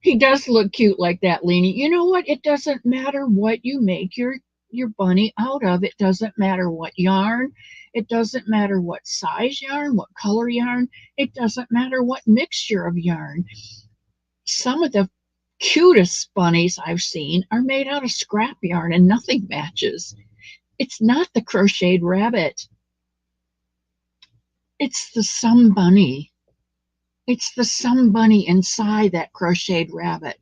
he does look cute like that, Leanie. You know what? It doesn't matter what you make your bunny out of. It doesn't matter what yarn. It doesn't matter what size yarn, what color yarn. It doesn't matter what mixture of yarn. Some of the cutest bunnies I've seen are made out of scrap yarn, and nothing matches. It's not the crocheted rabbit. It's the Somebunny. It's the Somebunny inside that crocheted rabbit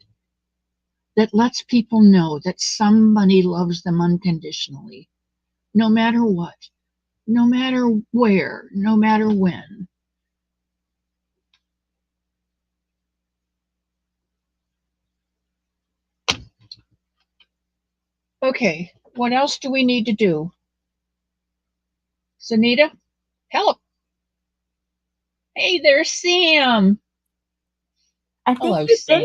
that lets people know that somebody loves them unconditionally, no matter what, no matter where, no matter when. Okay, what else do we need to do? Sunita, help. Hey, there's Sam. I think Hello, we did it Sam.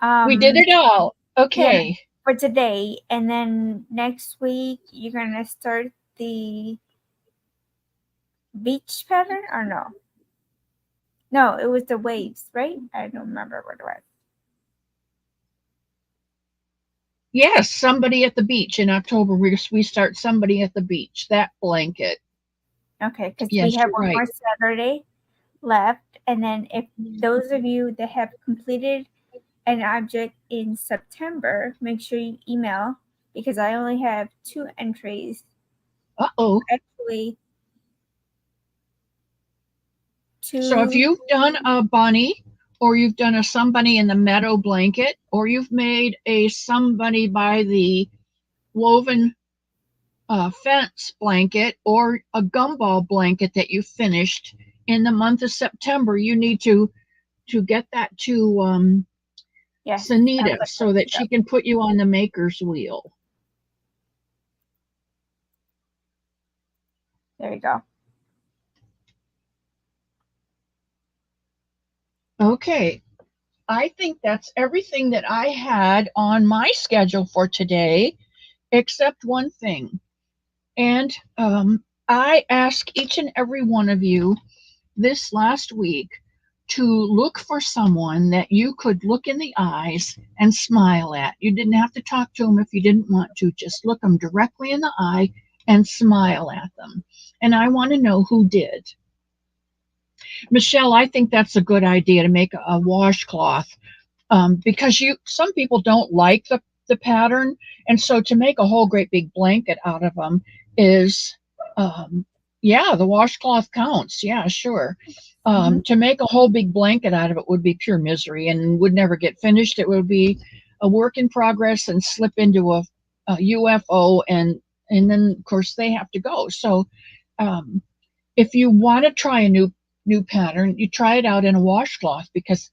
all. We did it all. Yeah, Okay. for today, and then next week you're gonna start the beach pattern, or no? No, it was the waves, right? I don't remember what it was. Yes, somebody at the beach in October. We start somebody at the beach. That blanket. Okay, because we Yes, have you're one right. more Saturday left, and then if those of you that have completed an object in September, make sure you email, because I only have 2 entries. Uh-oh. Actually, So if 2. you've done a bunny, or you've done a somebody in the meadow blanket, or you've made a somebody by the woven fence blanket, or a gumball blanket that you finished in the month of September, you need to get that to Yes, I'll Sunita put so those that up. she can put you on the maker's wheel. There we go. Okay, I think that's everything that I had on my schedule for today, except one thing. And I ask each and every one of you this last week to look for someone that you could look in the eyes and smile at. You didn't have to talk to them if you didn't want to. Just look them directly in the eye and smile at them. And I want to know who did. Michelle, I think that's a good idea to make a washcloth, because some people don't like the pattern, and so to make a whole great big blanket out of them is, um, Yeah, the washcloth counts. Yeah, sure. Hmm. To make a whole big blanket out of it would be pure misery and would never get finished. It would be a work in progress and slip into a UFO, and then of course they have to go. So um, if you want to try a new pattern, you try it out in a washcloth because,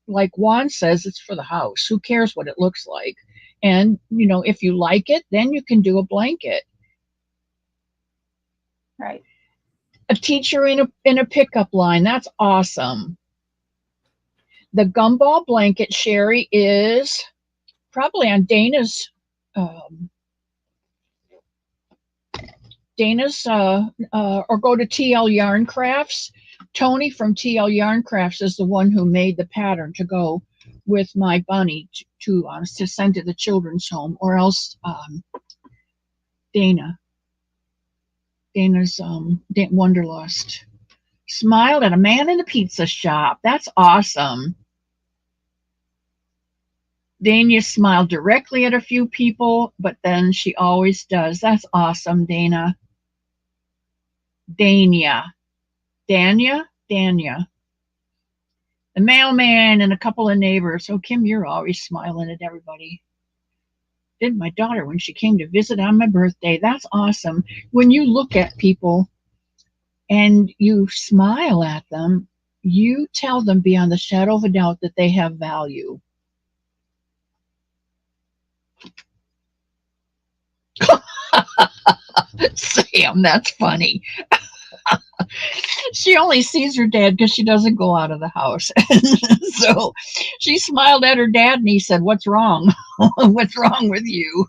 like Juan says, it's for the house. Who cares what it looks like? And if you like it, then you can do a blanket. Right. A teacher in a pickup line. That's awesome. The gumball blanket, Sherry, is probably on um, or go to TL Yarn Crafts. Tony from TL Yarn Crafts is the one who made the pattern to go with my bunny to send to the children's home, or else Dana. Dana's Wanderlust. Smiled at a man in a pizza shop. That's awesome. Dana smiled directly at a few people, but then she always does. That's awesome, Dana. Dania. Dania. The mailman and a couple of neighbors. Oh, Kim, you're always smiling at everybody. Did my daughter when she came to visit on my birthday. That's awesome. When you look at people and you smile at them, you tell them beyond the shadow of a doubt that they have value. Sam, that's funny. She only sees her dad because she doesn't go out of the house. So she smiled at her dad and he said, "What's wrong? What's wrong with you?"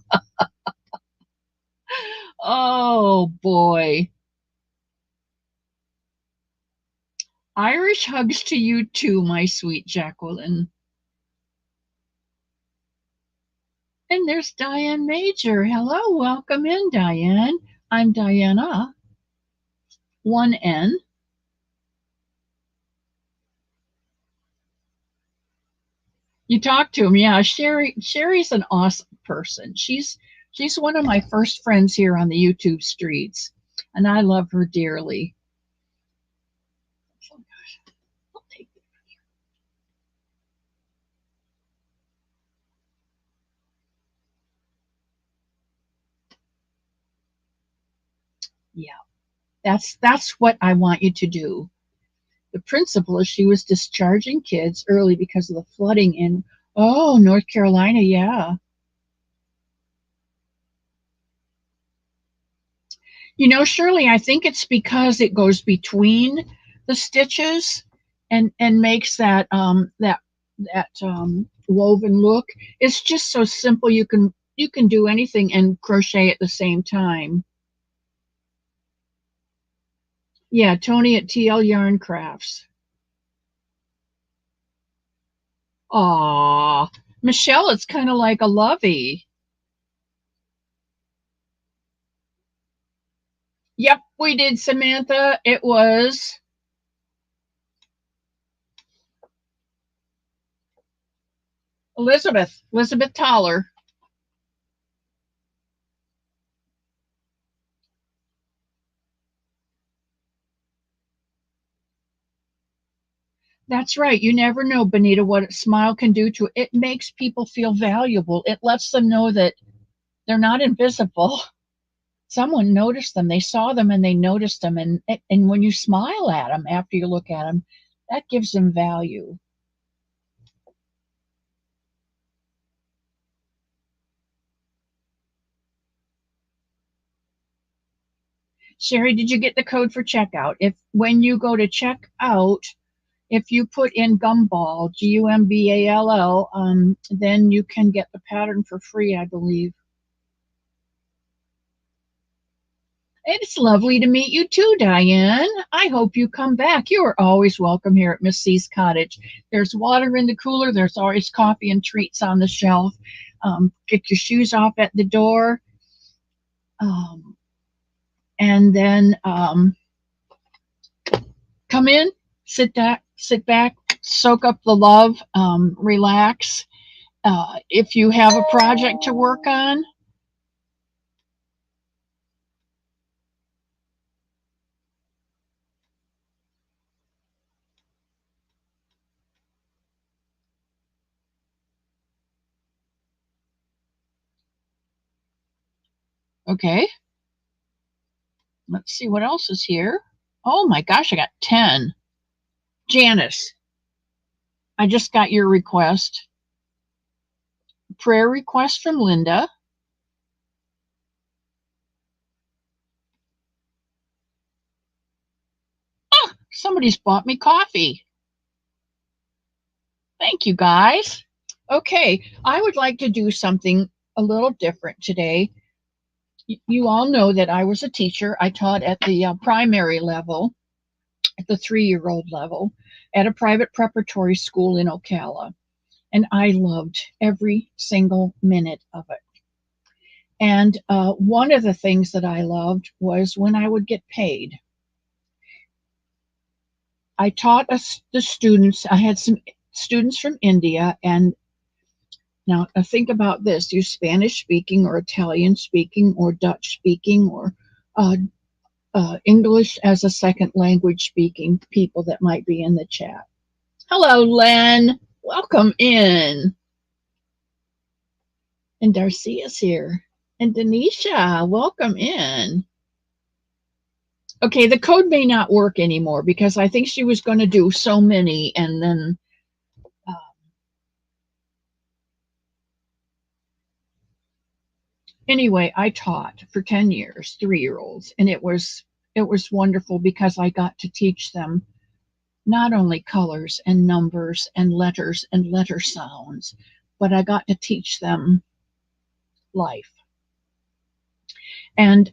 Oh boy. Irish hugs to you too, my sweet Jacqueline. And there's Diane Major. Hello, welcome in, Diane. I'm Diana, 1N. You talk to him, yeah. Sherry's an awesome person. She's one of my first friends here on the YouTube streets, and I love her dearly. I'll take it. Yeah, that's what I want you to do. The principal, she was discharging kids early because of the flooding in North Carolina. Yeah, Shirley, I think it's because it goes between the stitches and makes that woven look. It's just so simple. You can do anything and crochet at the same time. Yeah, Tony at TL Yarn Crafts. Aw, Michelle, it's kind of like a lovey. Yep, we did, Samantha. It was Elizabeth Toller. That's right. You never know, Benita, what a smile can do to it. Makes people feel valuable. It lets them know that they're not invisible. Someone noticed them. They saw them and they noticed them. And when you smile at them after you look at them, that gives them value. Sherry, did you get the code for checkout? If when you go to check out, if you put in Gumball, Gumball, then you can get the pattern for free, I believe. It's lovely to meet you too, Diane. I hope you come back. You are always welcome here at Miss C's cottage. There's water in the cooler. There's always coffee and treats on the shelf. Get your shoes off at the door. Um, and then come in, sit back, soak up the love, relax. If you have a project to work on, Okay. Let's see what else is here. Oh my gosh, I got 10. Janice, I just got your request. Prayer request from Linda. Ah, somebody's bought me coffee. Thank you, guys. Okay, I would like to do something a little different today. You all know that I was a teacher. I taught at the primary level, at the 3-year-old level, at a private preparatory school in Ocala. And I loved every single minute of it. And one of the things that I loved was when I would get paid. I taught the students, I had some students from India, and now think about this: you Spanish speaking, or Italian speaking, or Dutch speaking, or uh, English as a second language speaking people that might be in the chat. Hello, Len. Welcome in. And Darcy is here. And Denisha, welcome in. Okay, the code may not work anymore because I think she was going to do so many, and then anyway, I taught for 10 years 3-year-olds, and it was wonderful because I got to teach them not only colors and numbers and letter sounds, but I got to teach them life. And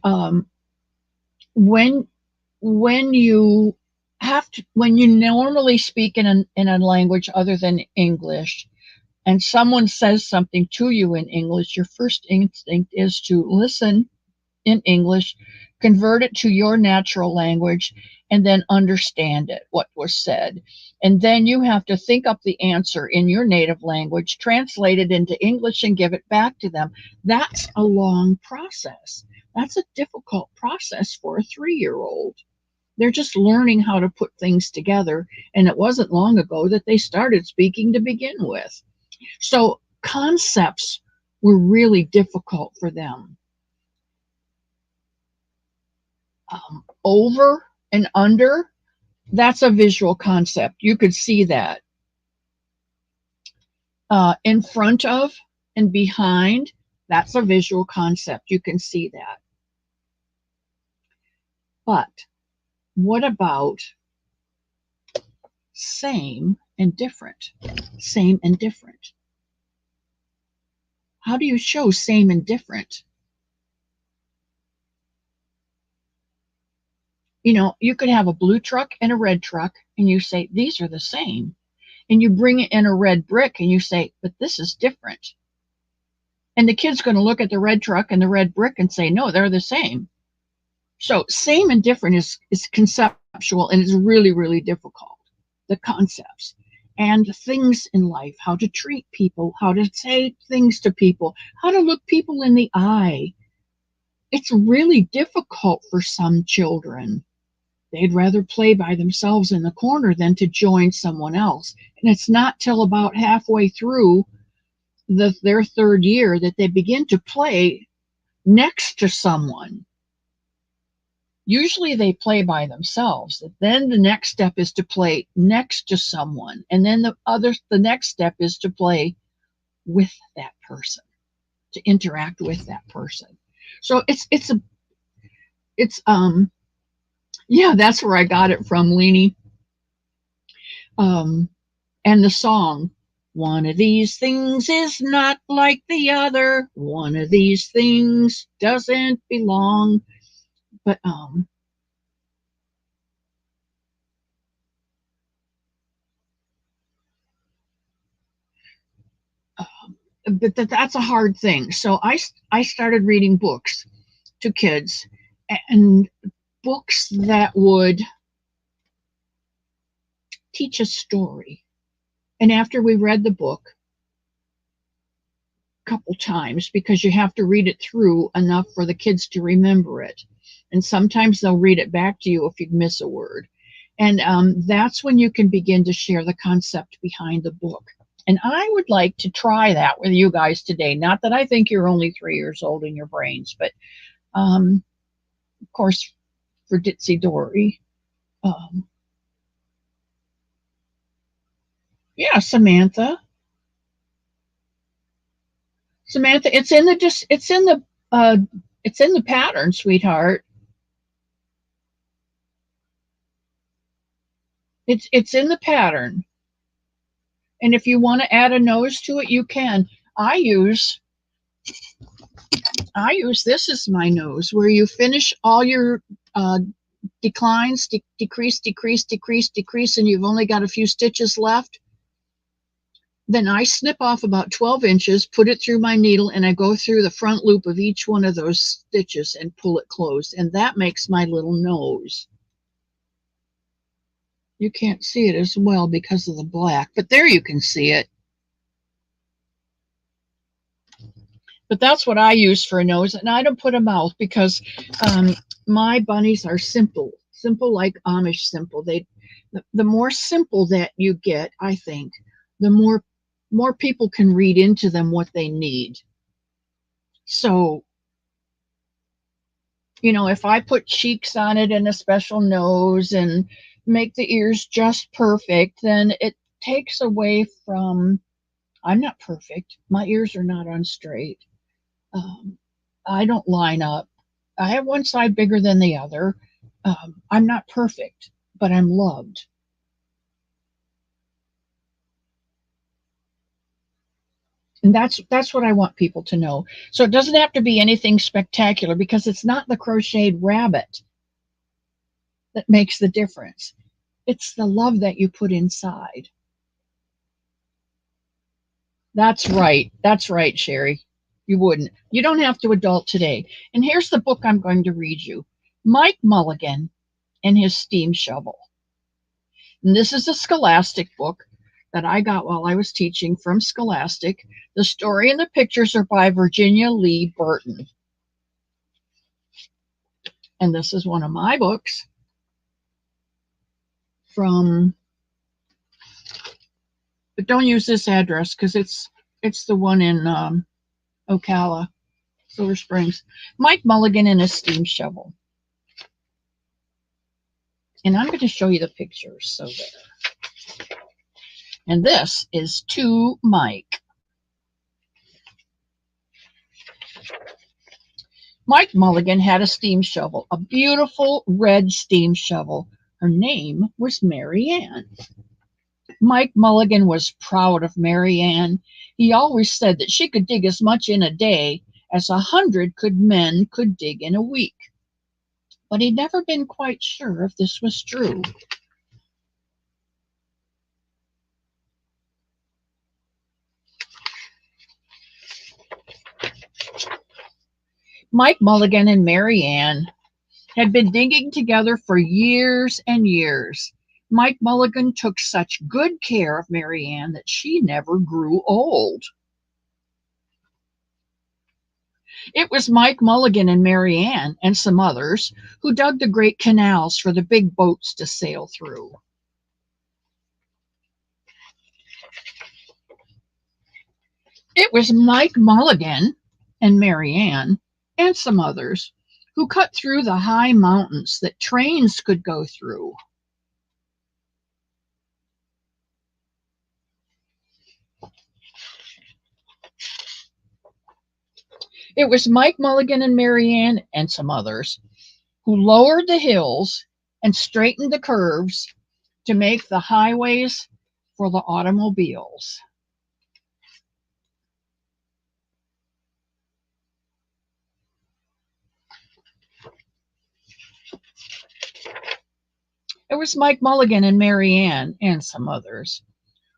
when you when you normally speak in a language other than English, and someone says something to you in English, your first instinct is to listen in English, convert it to your natural language, and then understand it, what was said. And then you have to think up the answer in your native language, translate it into English, and give it back to them. That's a long process. That's a difficult process for a 3-year-old. They're just learning how to put things together. And it wasn't long ago that they started speaking to begin with. So concepts were really difficult for them. Over and under, that's a visual concept. You could see that. In front of and behind, that's a visual concept. You can see that. But what about same and different? Same and different. How do you show same and different? You know, you could have a blue truck and a red truck, and you say, these are the same. And you bring it in a red brick, and you say, but this is different. And the kid's going to look at the red truck and the red brick and say, no, they're the same. So same and different is conceptual, and it's really, really difficult. The concepts and things in life, how to treat people, how to say things to people, how to look people in the eye. It's really difficult for some children. They'd rather play by themselves in the corner than to join someone else. And it's not till about halfway through their 3rd year that they begin to play next to someone. Usually they play by themselves. Then the next step is to play next to someone. And then the next step is to play with that person, to interact with that person. So yeah, that's where I got it from, Leanie. And the song, one of these things is not like the other. One of these things doesn't belong. But that's a hard thing. So I started reading books to kids, and books that would teach a story. And after we read the book a couple times, because you have to read it through enough for the kids to remember it, and sometimes they'll read it back to you if you miss a word. And that's when you can begin to share the concept behind the book. And I would like to try that with you guys today. Not that I think you're only 3 years old in your brains, but Of course, for Ditzy Dory. Um, yeah, Samantha. Samantha, uh, it's in the pattern, sweetheart. It's in the pattern. And if you want to add a nose to it, you can. I use I use this as my nose, where you finish all your declines, decrease, decrease, decrease, decrease, and you've only got a few stitches left. Then I snip off about 12 inches, put it through my needle, and I go through the front loop of each one of those stitches and pull it closed. And that makes my little nose. You can't see it as well because of the black, but there you can see it. But that's what I use for a nose, and I don't put a mouth because my bunnies are simple, simple like Amish simple. The more simple that you get, I think, the more people can read into them what they need. So, if I put cheeks on it and a special nose and make the ears just perfect, then it takes away from. I'm not perfect. My ears are not on straight. I don't line up. I have one side bigger than the other. I'm not perfect, but I'm loved. And that's what I want people to know. So it doesn't have to be anything spectacular because it's not the crocheted rabbit that makes the difference. It's the love that you put inside. That's right. That's right, Sherry. You wouldn't. You don't have to adult today. And here's the book I'm going to read you. Mike Mulligan and his steam shovel. And this is a Scholastic book that I got while I was teaching from Scholastic. The story and the pictures are by Virginia Lee Burton. And this is one of my books from, but don't use this address because it's the one in Ocala, Silver Springs. Mike Mulligan and his steam shovel. And I'm going to show you the pictures. So there. And this is to Mike. Mike Mulligan had a steam shovel, a beautiful red steam shovel. Her name was Mary Ann. Mike Mulligan was proud of Mary Ann. He always said that she could dig as much in a day as 100 men could dig in a week. But he'd never been quite sure if this was true. Mike Mulligan and Mary Ann had been digging together for years and years. Mike Mulligan took such good care of Mary Ann that she never grew old. It was Mike Mulligan and Mary Ann and some others who dug the great canals for the big boats to sail through. It was Mike Mulligan and Mary Ann and some others who cut through the high mountains that trains could go through. It was Mike Mulligan and Mary Ann and some others who lowered the hills and straightened the curves to make the highways for the automobiles. It was Mike Mulligan and Mary Ann and some others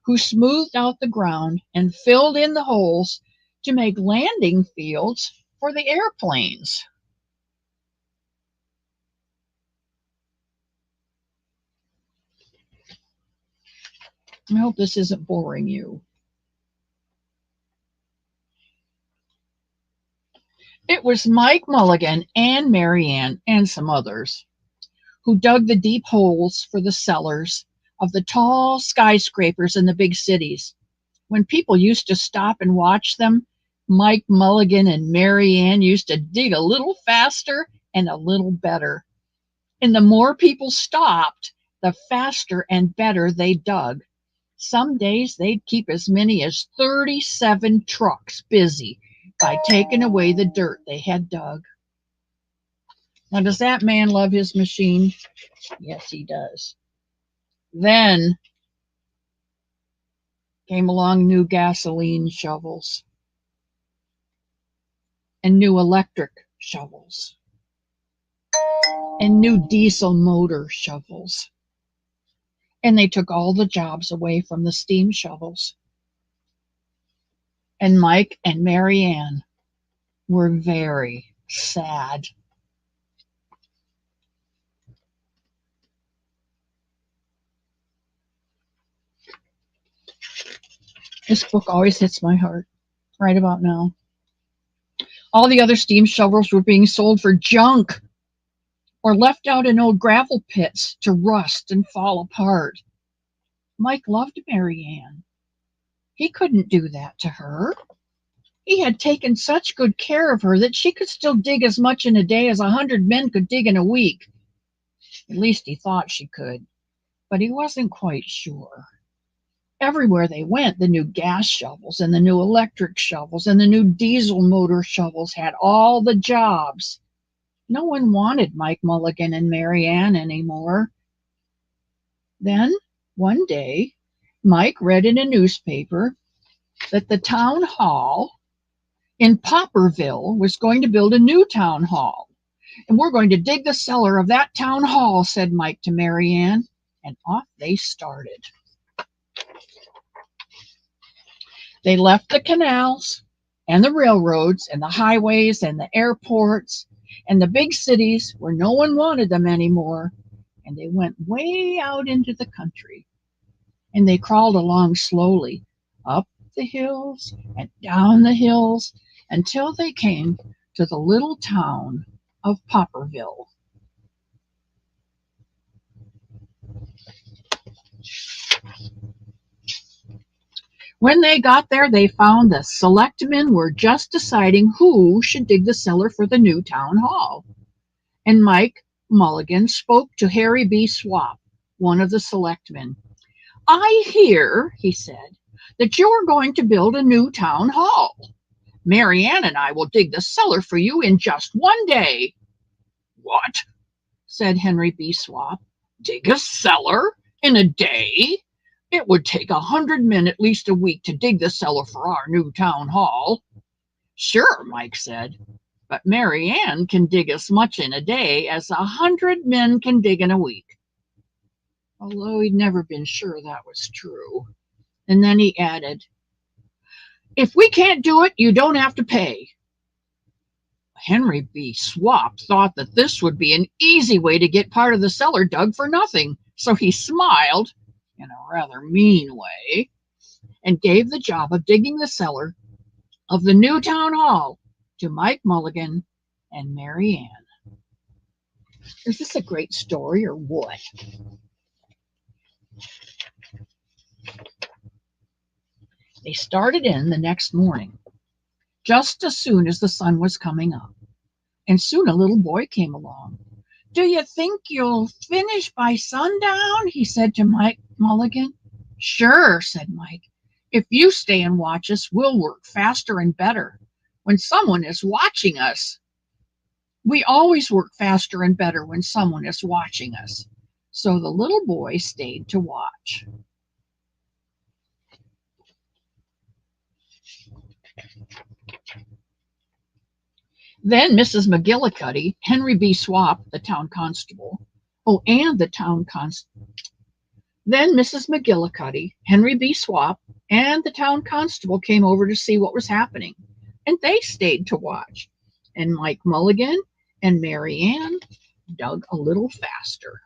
who smoothed out the ground and filled in the holes to make landing fields for the airplanes. I hope this isn't boring you. It was Mike Mulligan and Mary Ann and some others who dug the deep holes for the cellars of the tall skyscrapers in the big cities. When people used to stop and watch them, Mike Mulligan and Mary Ann used to dig a little faster and a little better. And the more people stopped, the faster and better they dug. Some days they'd keep as many as 37 trucks busy by taking away the dirt they had dug. Now, does that man love his machine? Yes, he does. Then came along new gasoline shovels and new electric shovels and new diesel motor shovels. And they took all the jobs away from the steam shovels. And Mike and Mary Ann were very sad. This book always hits my heart right about now. All the other steam shovels were being sold for junk or left out in old gravel pits to rust and fall apart. Mike loved Mary Ann. He couldn't do that to her. He had taken such good care of her that she could still dig as much in a day as 100 men could dig in a week. At least he thought she could, but he wasn't quite sure. Everywhere they went, the new gas shovels and the new electric shovels and the new diesel motor shovels had all the jobs. No one wanted Mike Mulligan and Mary Ann anymore. Then, one day, Mike read in a newspaper that the town hall in Popperville was going to build a new town hall. And we're going to dig the cellar of that town hall, said Mike to Mary Ann, and off they started. They left the canals and the railroads and the highways and the airports and the big cities where no one wanted them anymore, and they went way out into the country. And they crawled along slowly, up the hills and down the hills, until they came to the little town of Popperville. When they got there, they found the selectmen were just deciding who should dig the cellar for the new town hall. And Mike Mulligan spoke to Harry B. Swap, one of the selectmen. I hear, he said, that you are going to build a new town hall. Mary Ann and I will dig the cellar for you in just one day. What? Said Henry B. Swap. Dig a cellar in a day? It would take 100 men at least a week to dig the cellar for our new town hall. Sure, Mike said, but Mary Ann can dig as much in a day as 100 men can dig in a week. Although he'd never been sure that was true. And then he added, if we can't do it, you don't have to pay. Henry B. Swap thought that this would be an easy way to get part of the cellar dug for nothing, so he smiled in a rather mean way and gave the job of digging the cellar of the new town hall to Mike Mulligan and Mary Ann. Is this a great story or what? They started in the next morning, just as soon as the sun was coming up, and soon a little boy came along. Do you think you'll finish by sundown? He said to Mike Mulligan. Sure, said Mike. If you stay and watch us, we'll work faster and better. When someone is watching us, we always work faster and better when someone is watching us. So the little boy stayed to watch. Then Mrs. McGillicuddy, Henry B. Swap, the town constable, Then Mrs. McGillicuddy, Henry B. Swap, and the town constable came over to see what was happening, and they stayed to watch. And Mike Mulligan and Mary Ann dug a little faster.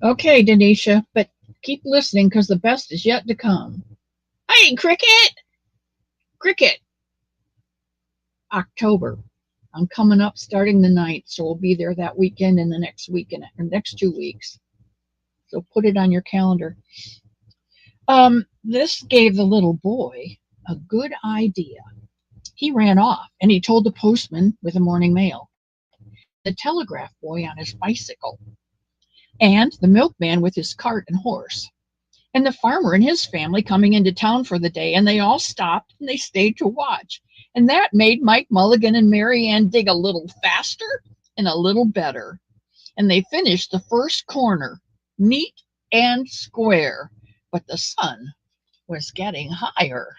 Okay, Denisha, but keep listening because the best is yet to come. Hey, Cricket! Cricket! October. I'm coming up starting the 9th, so we'll be there that weekend and the next weekend or next 2 weeks. So put it on your calendar. This gave the little boy a good idea. He ran off and he told the postman with the morning mail, and the telegraph boy on his bicycle, and the milkman with his cart and horse, and the farmer and his family coming into town for the day, and they all stopped and they stayed to watch. And that made Mike Mulligan and Mary Ann dig a little faster and a little better. And they finished the first corner neat and square, but the sun was getting higher.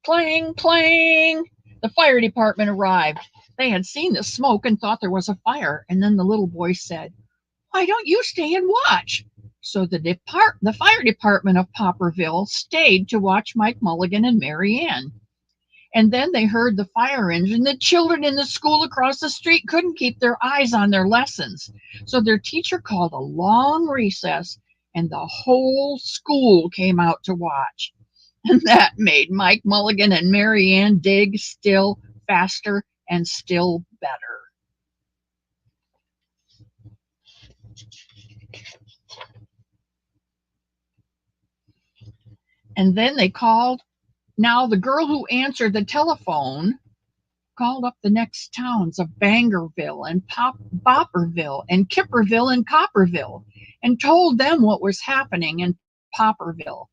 Clang, clang! The fire department arrived. They had seen the smoke and thought there was a fire, and then the little boy said, "Why don't you stay and watch?" So the fire department of Popperville stayed to watch Mike Mulligan and Mary Ann. And then they heard the fire engine. The children in the school across the street couldn't keep their eyes on their lessons. So their teacher called a long recess, and the whole school came out to watch. And that made Mike Mulligan and Mary Ann dig still faster and still better. And then they called. Now the girl who answered the telephone called up the next towns of Bangerville and Bopperville and Kipperville and Copperville and told them what was happening in Popperville.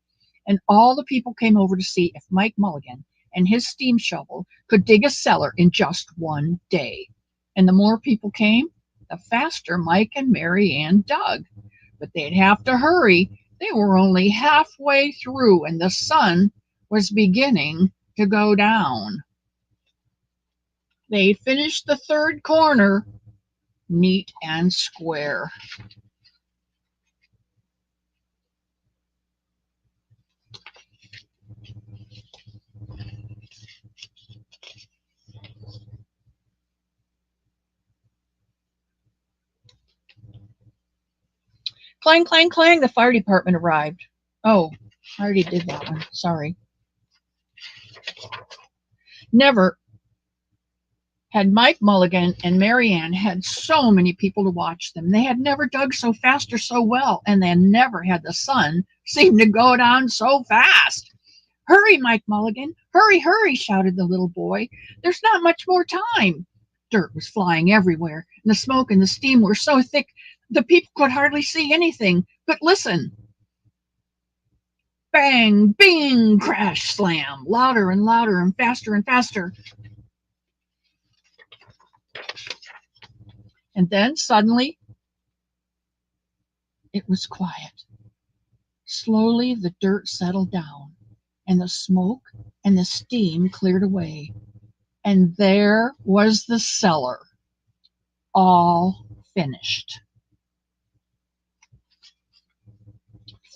And all the people came over to see if Mike Mulligan and his steam shovel could dig a cellar in just one day. And the more people came, the faster Mike and Mary Ann dug. But they'd have to hurry. They were only halfway through, and the sun was beginning to go down. They finished the third corner neat and square. Clang, clang, clang, the fire department arrived. Oh, I already did that one. Sorry. Never had Mike Mulligan and Mary Ann had so many people to watch them. They had never dug so fast or so well, and they never had the sun seem to go down so fast. "Hurry, Mike Mulligan, hurry, hurry," shouted the little boy. "There's not much more time." Dirt was flying everywhere, and the smoke and the steam were so thick the people could hardly see anything. But listen. Bang, bing, crash, slam, louder and louder and faster and faster. And then suddenly it was quiet. Slowly the dirt settled down, and the smoke and the steam cleared away. And there was the cellar, all finished.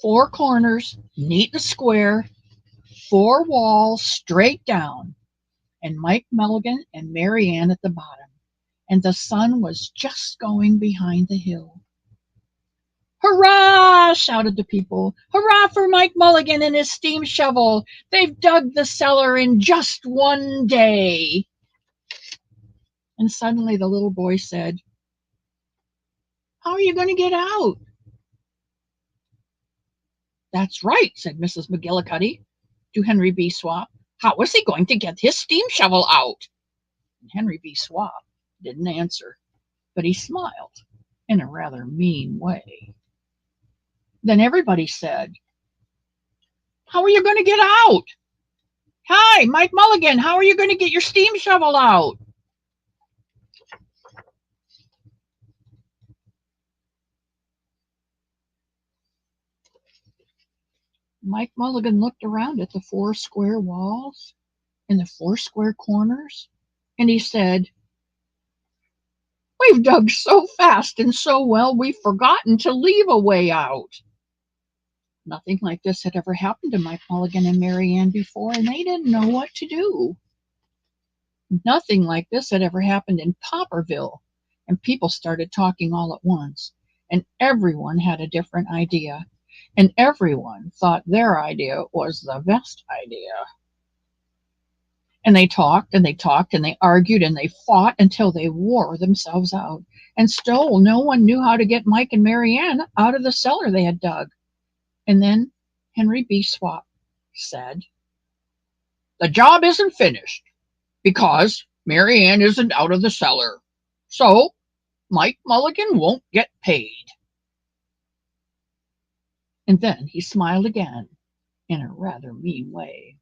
4 corners, neat and square, 4 walls straight down, and Mike Mulligan and Mary Ann at the bottom. And the sun was just going behind the hill. "Hurrah!" shouted the people. "Hurrah for Mike Mulligan and his steam shovel! They've dug the cellar in just one day." And suddenly the little boy said, "How are you going to get out?" "That's right," said Mrs. McGillicuddy to Henry B. Swap. "How was he going to get his steam shovel out?" And Henry B. Swap didn't answer, but he smiled in a rather mean way. Then everybody said, "How are you going to get out?" "Hi, Mike Mulligan, how are you going to get your steam shovel out?" Mike Mulligan looked around at the 4 square walls and the 4 square corners, and he said, "We've dug so fast and so well, we've forgotten to leave a way out." Nothing like this had ever happened to Mike Mulligan and Mary Ann before, and they didn't know what to do. Nothing like this had ever happened in Popperville, and people started talking all at once. and everyone had a different idea, and everyone thought their idea was the best idea. And they talked and they talked and they argued and they fought until they wore themselves out. And still, no one knew how to get Mike and Marianne out of the cellar they had dug. And then Henry B. Swap said, "The job isn't finished because Marianne isn't out of the cellar. So Mike Mulligan won't get paid." And then he smiled again in a rather mean way.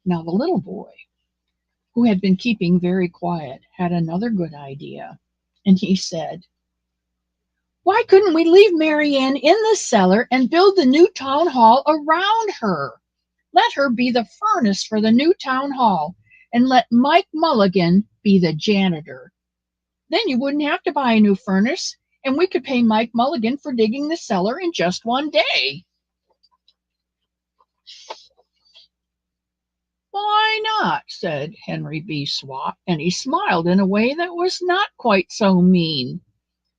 Now the little boy, who had been keeping very quiet, had another good idea. And he said, "Why couldn't we leave Marianne in the cellar and build the new town hall around her? Let her be the furnace for the new town hall, and let Mike Mulligan be the janitor. Then you wouldn't have to buy a new furnace, and we could pay Mike Mulligan for digging the cellar in just one day." "Why not?" said Henry B. Swap, and he smiled in a way that was not quite so mean.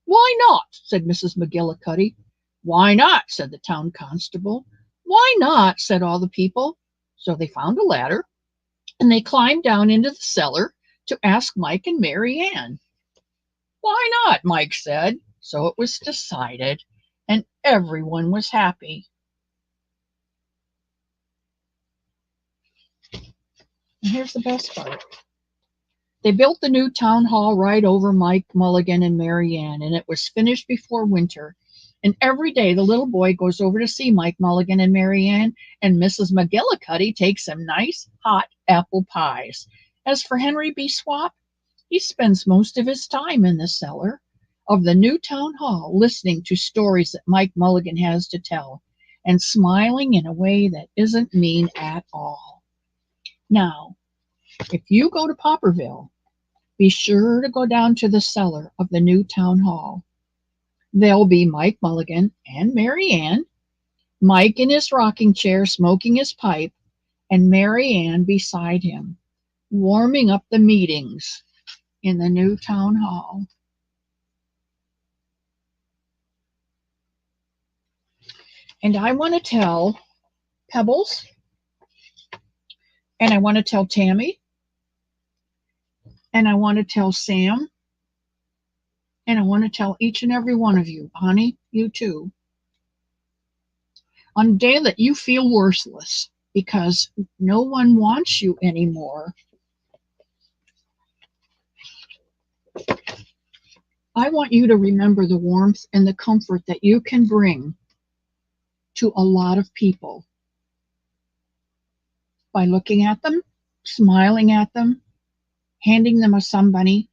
"Why not?" said Mrs. McGillicuddy. "Why not?" said the town constable. "Why not?" said all the people. So they found a ladder, and they climbed down into the cellar to ask Mike and Mary Ann. "Why not?" Mike said. So it was decided, and everyone was happy. And here's the best part. They built the new town hall right over Mike Mulligan and Mary Ann, and it was finished before winter. And every day the little boy goes over to see Mike Mulligan and Mary Ann, and Mrs. McGillicuddy takes some nice hot apple pies. As for Henry B. Swap, he spends most of his time in the cellar of the new town hall listening to stories that Mike Mulligan has to tell and smiling in a way that isn't mean at all. Now, if you go to Popperville, be sure to go down to the cellar of the new town hall. There'll be Mike Mulligan and Mary Ann, Mike in his rocking chair smoking his pipe, and Mary Ann beside him, warming up the meetings in the new town hall. And I want to tell Pebbles, and I want to tell Tammy, and I want to tell Sam, and I want to tell each and every one of you, honey, you too, on a day that you feel worthless because no one wants you anymore, I want you to remember the warmth and the comfort that you can bring to a lot of people by looking at them, smiling at them, handing them a Somebunny,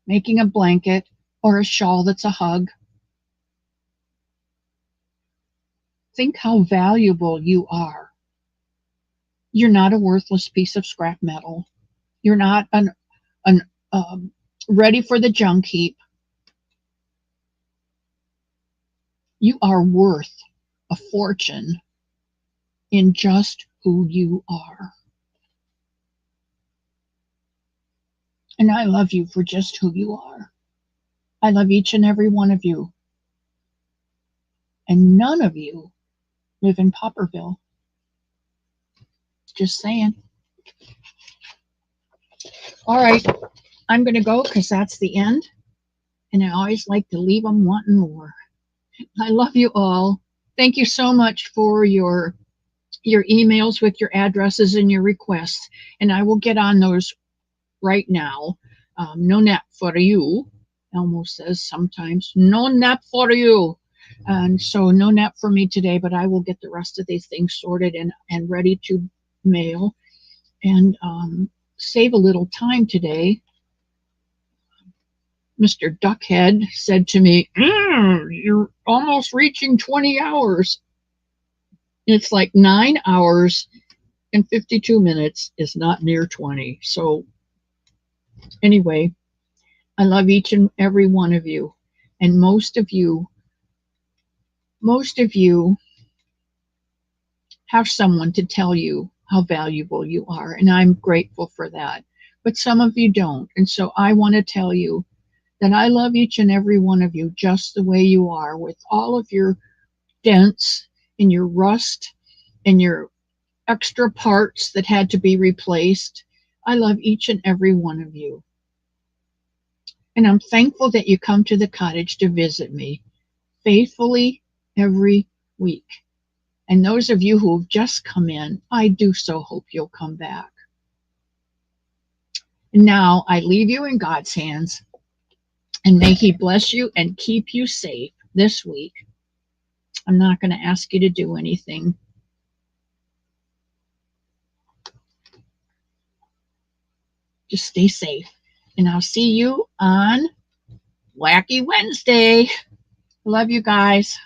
making a blanket or a shawl that's a hug. Think how valuable you are. You're not a worthless piece of scrap metal. You're not an ready for the junk heap. You are worth a fortune in just who you are. And I love you for just who you are. I love each and every one of you. And none of you live in Popperville. Just saying. All right, I'm going to go because that's the end. And I always like to leave them wanting more. I love you all. Thank you so much for your emails with your addresses and your requests. And I will get on those right now. No nap for you. Elmo says sometimes, no nap for you. And so no nap for me today, but I will get the rest of these things sorted and ready to mail and save a little time today. Mr. Duckhead said to me, "You're almost reaching 20 hours. It's like 9 hours and 52 minutes is not near 20. So anyway, I love each and every one of you. And most of you have someone to tell you how valuable you are. And I'm grateful for that. But some of you don't. And so I want to tell you that I love each and every one of you just the way you are, with all of your dents and your rust and your extra parts that had to be replaced. I love each and every one of you. And I'm thankful that you come to the cottage to visit me faithfully every week. And those of you who have just come in, I do so hope you'll come back. And now I leave you in God's hands, and may He bless you and keep you safe this week. I'm not going to ask you to do anything. Just stay safe. And I'll see you on Wacky Wednesday. Love you guys.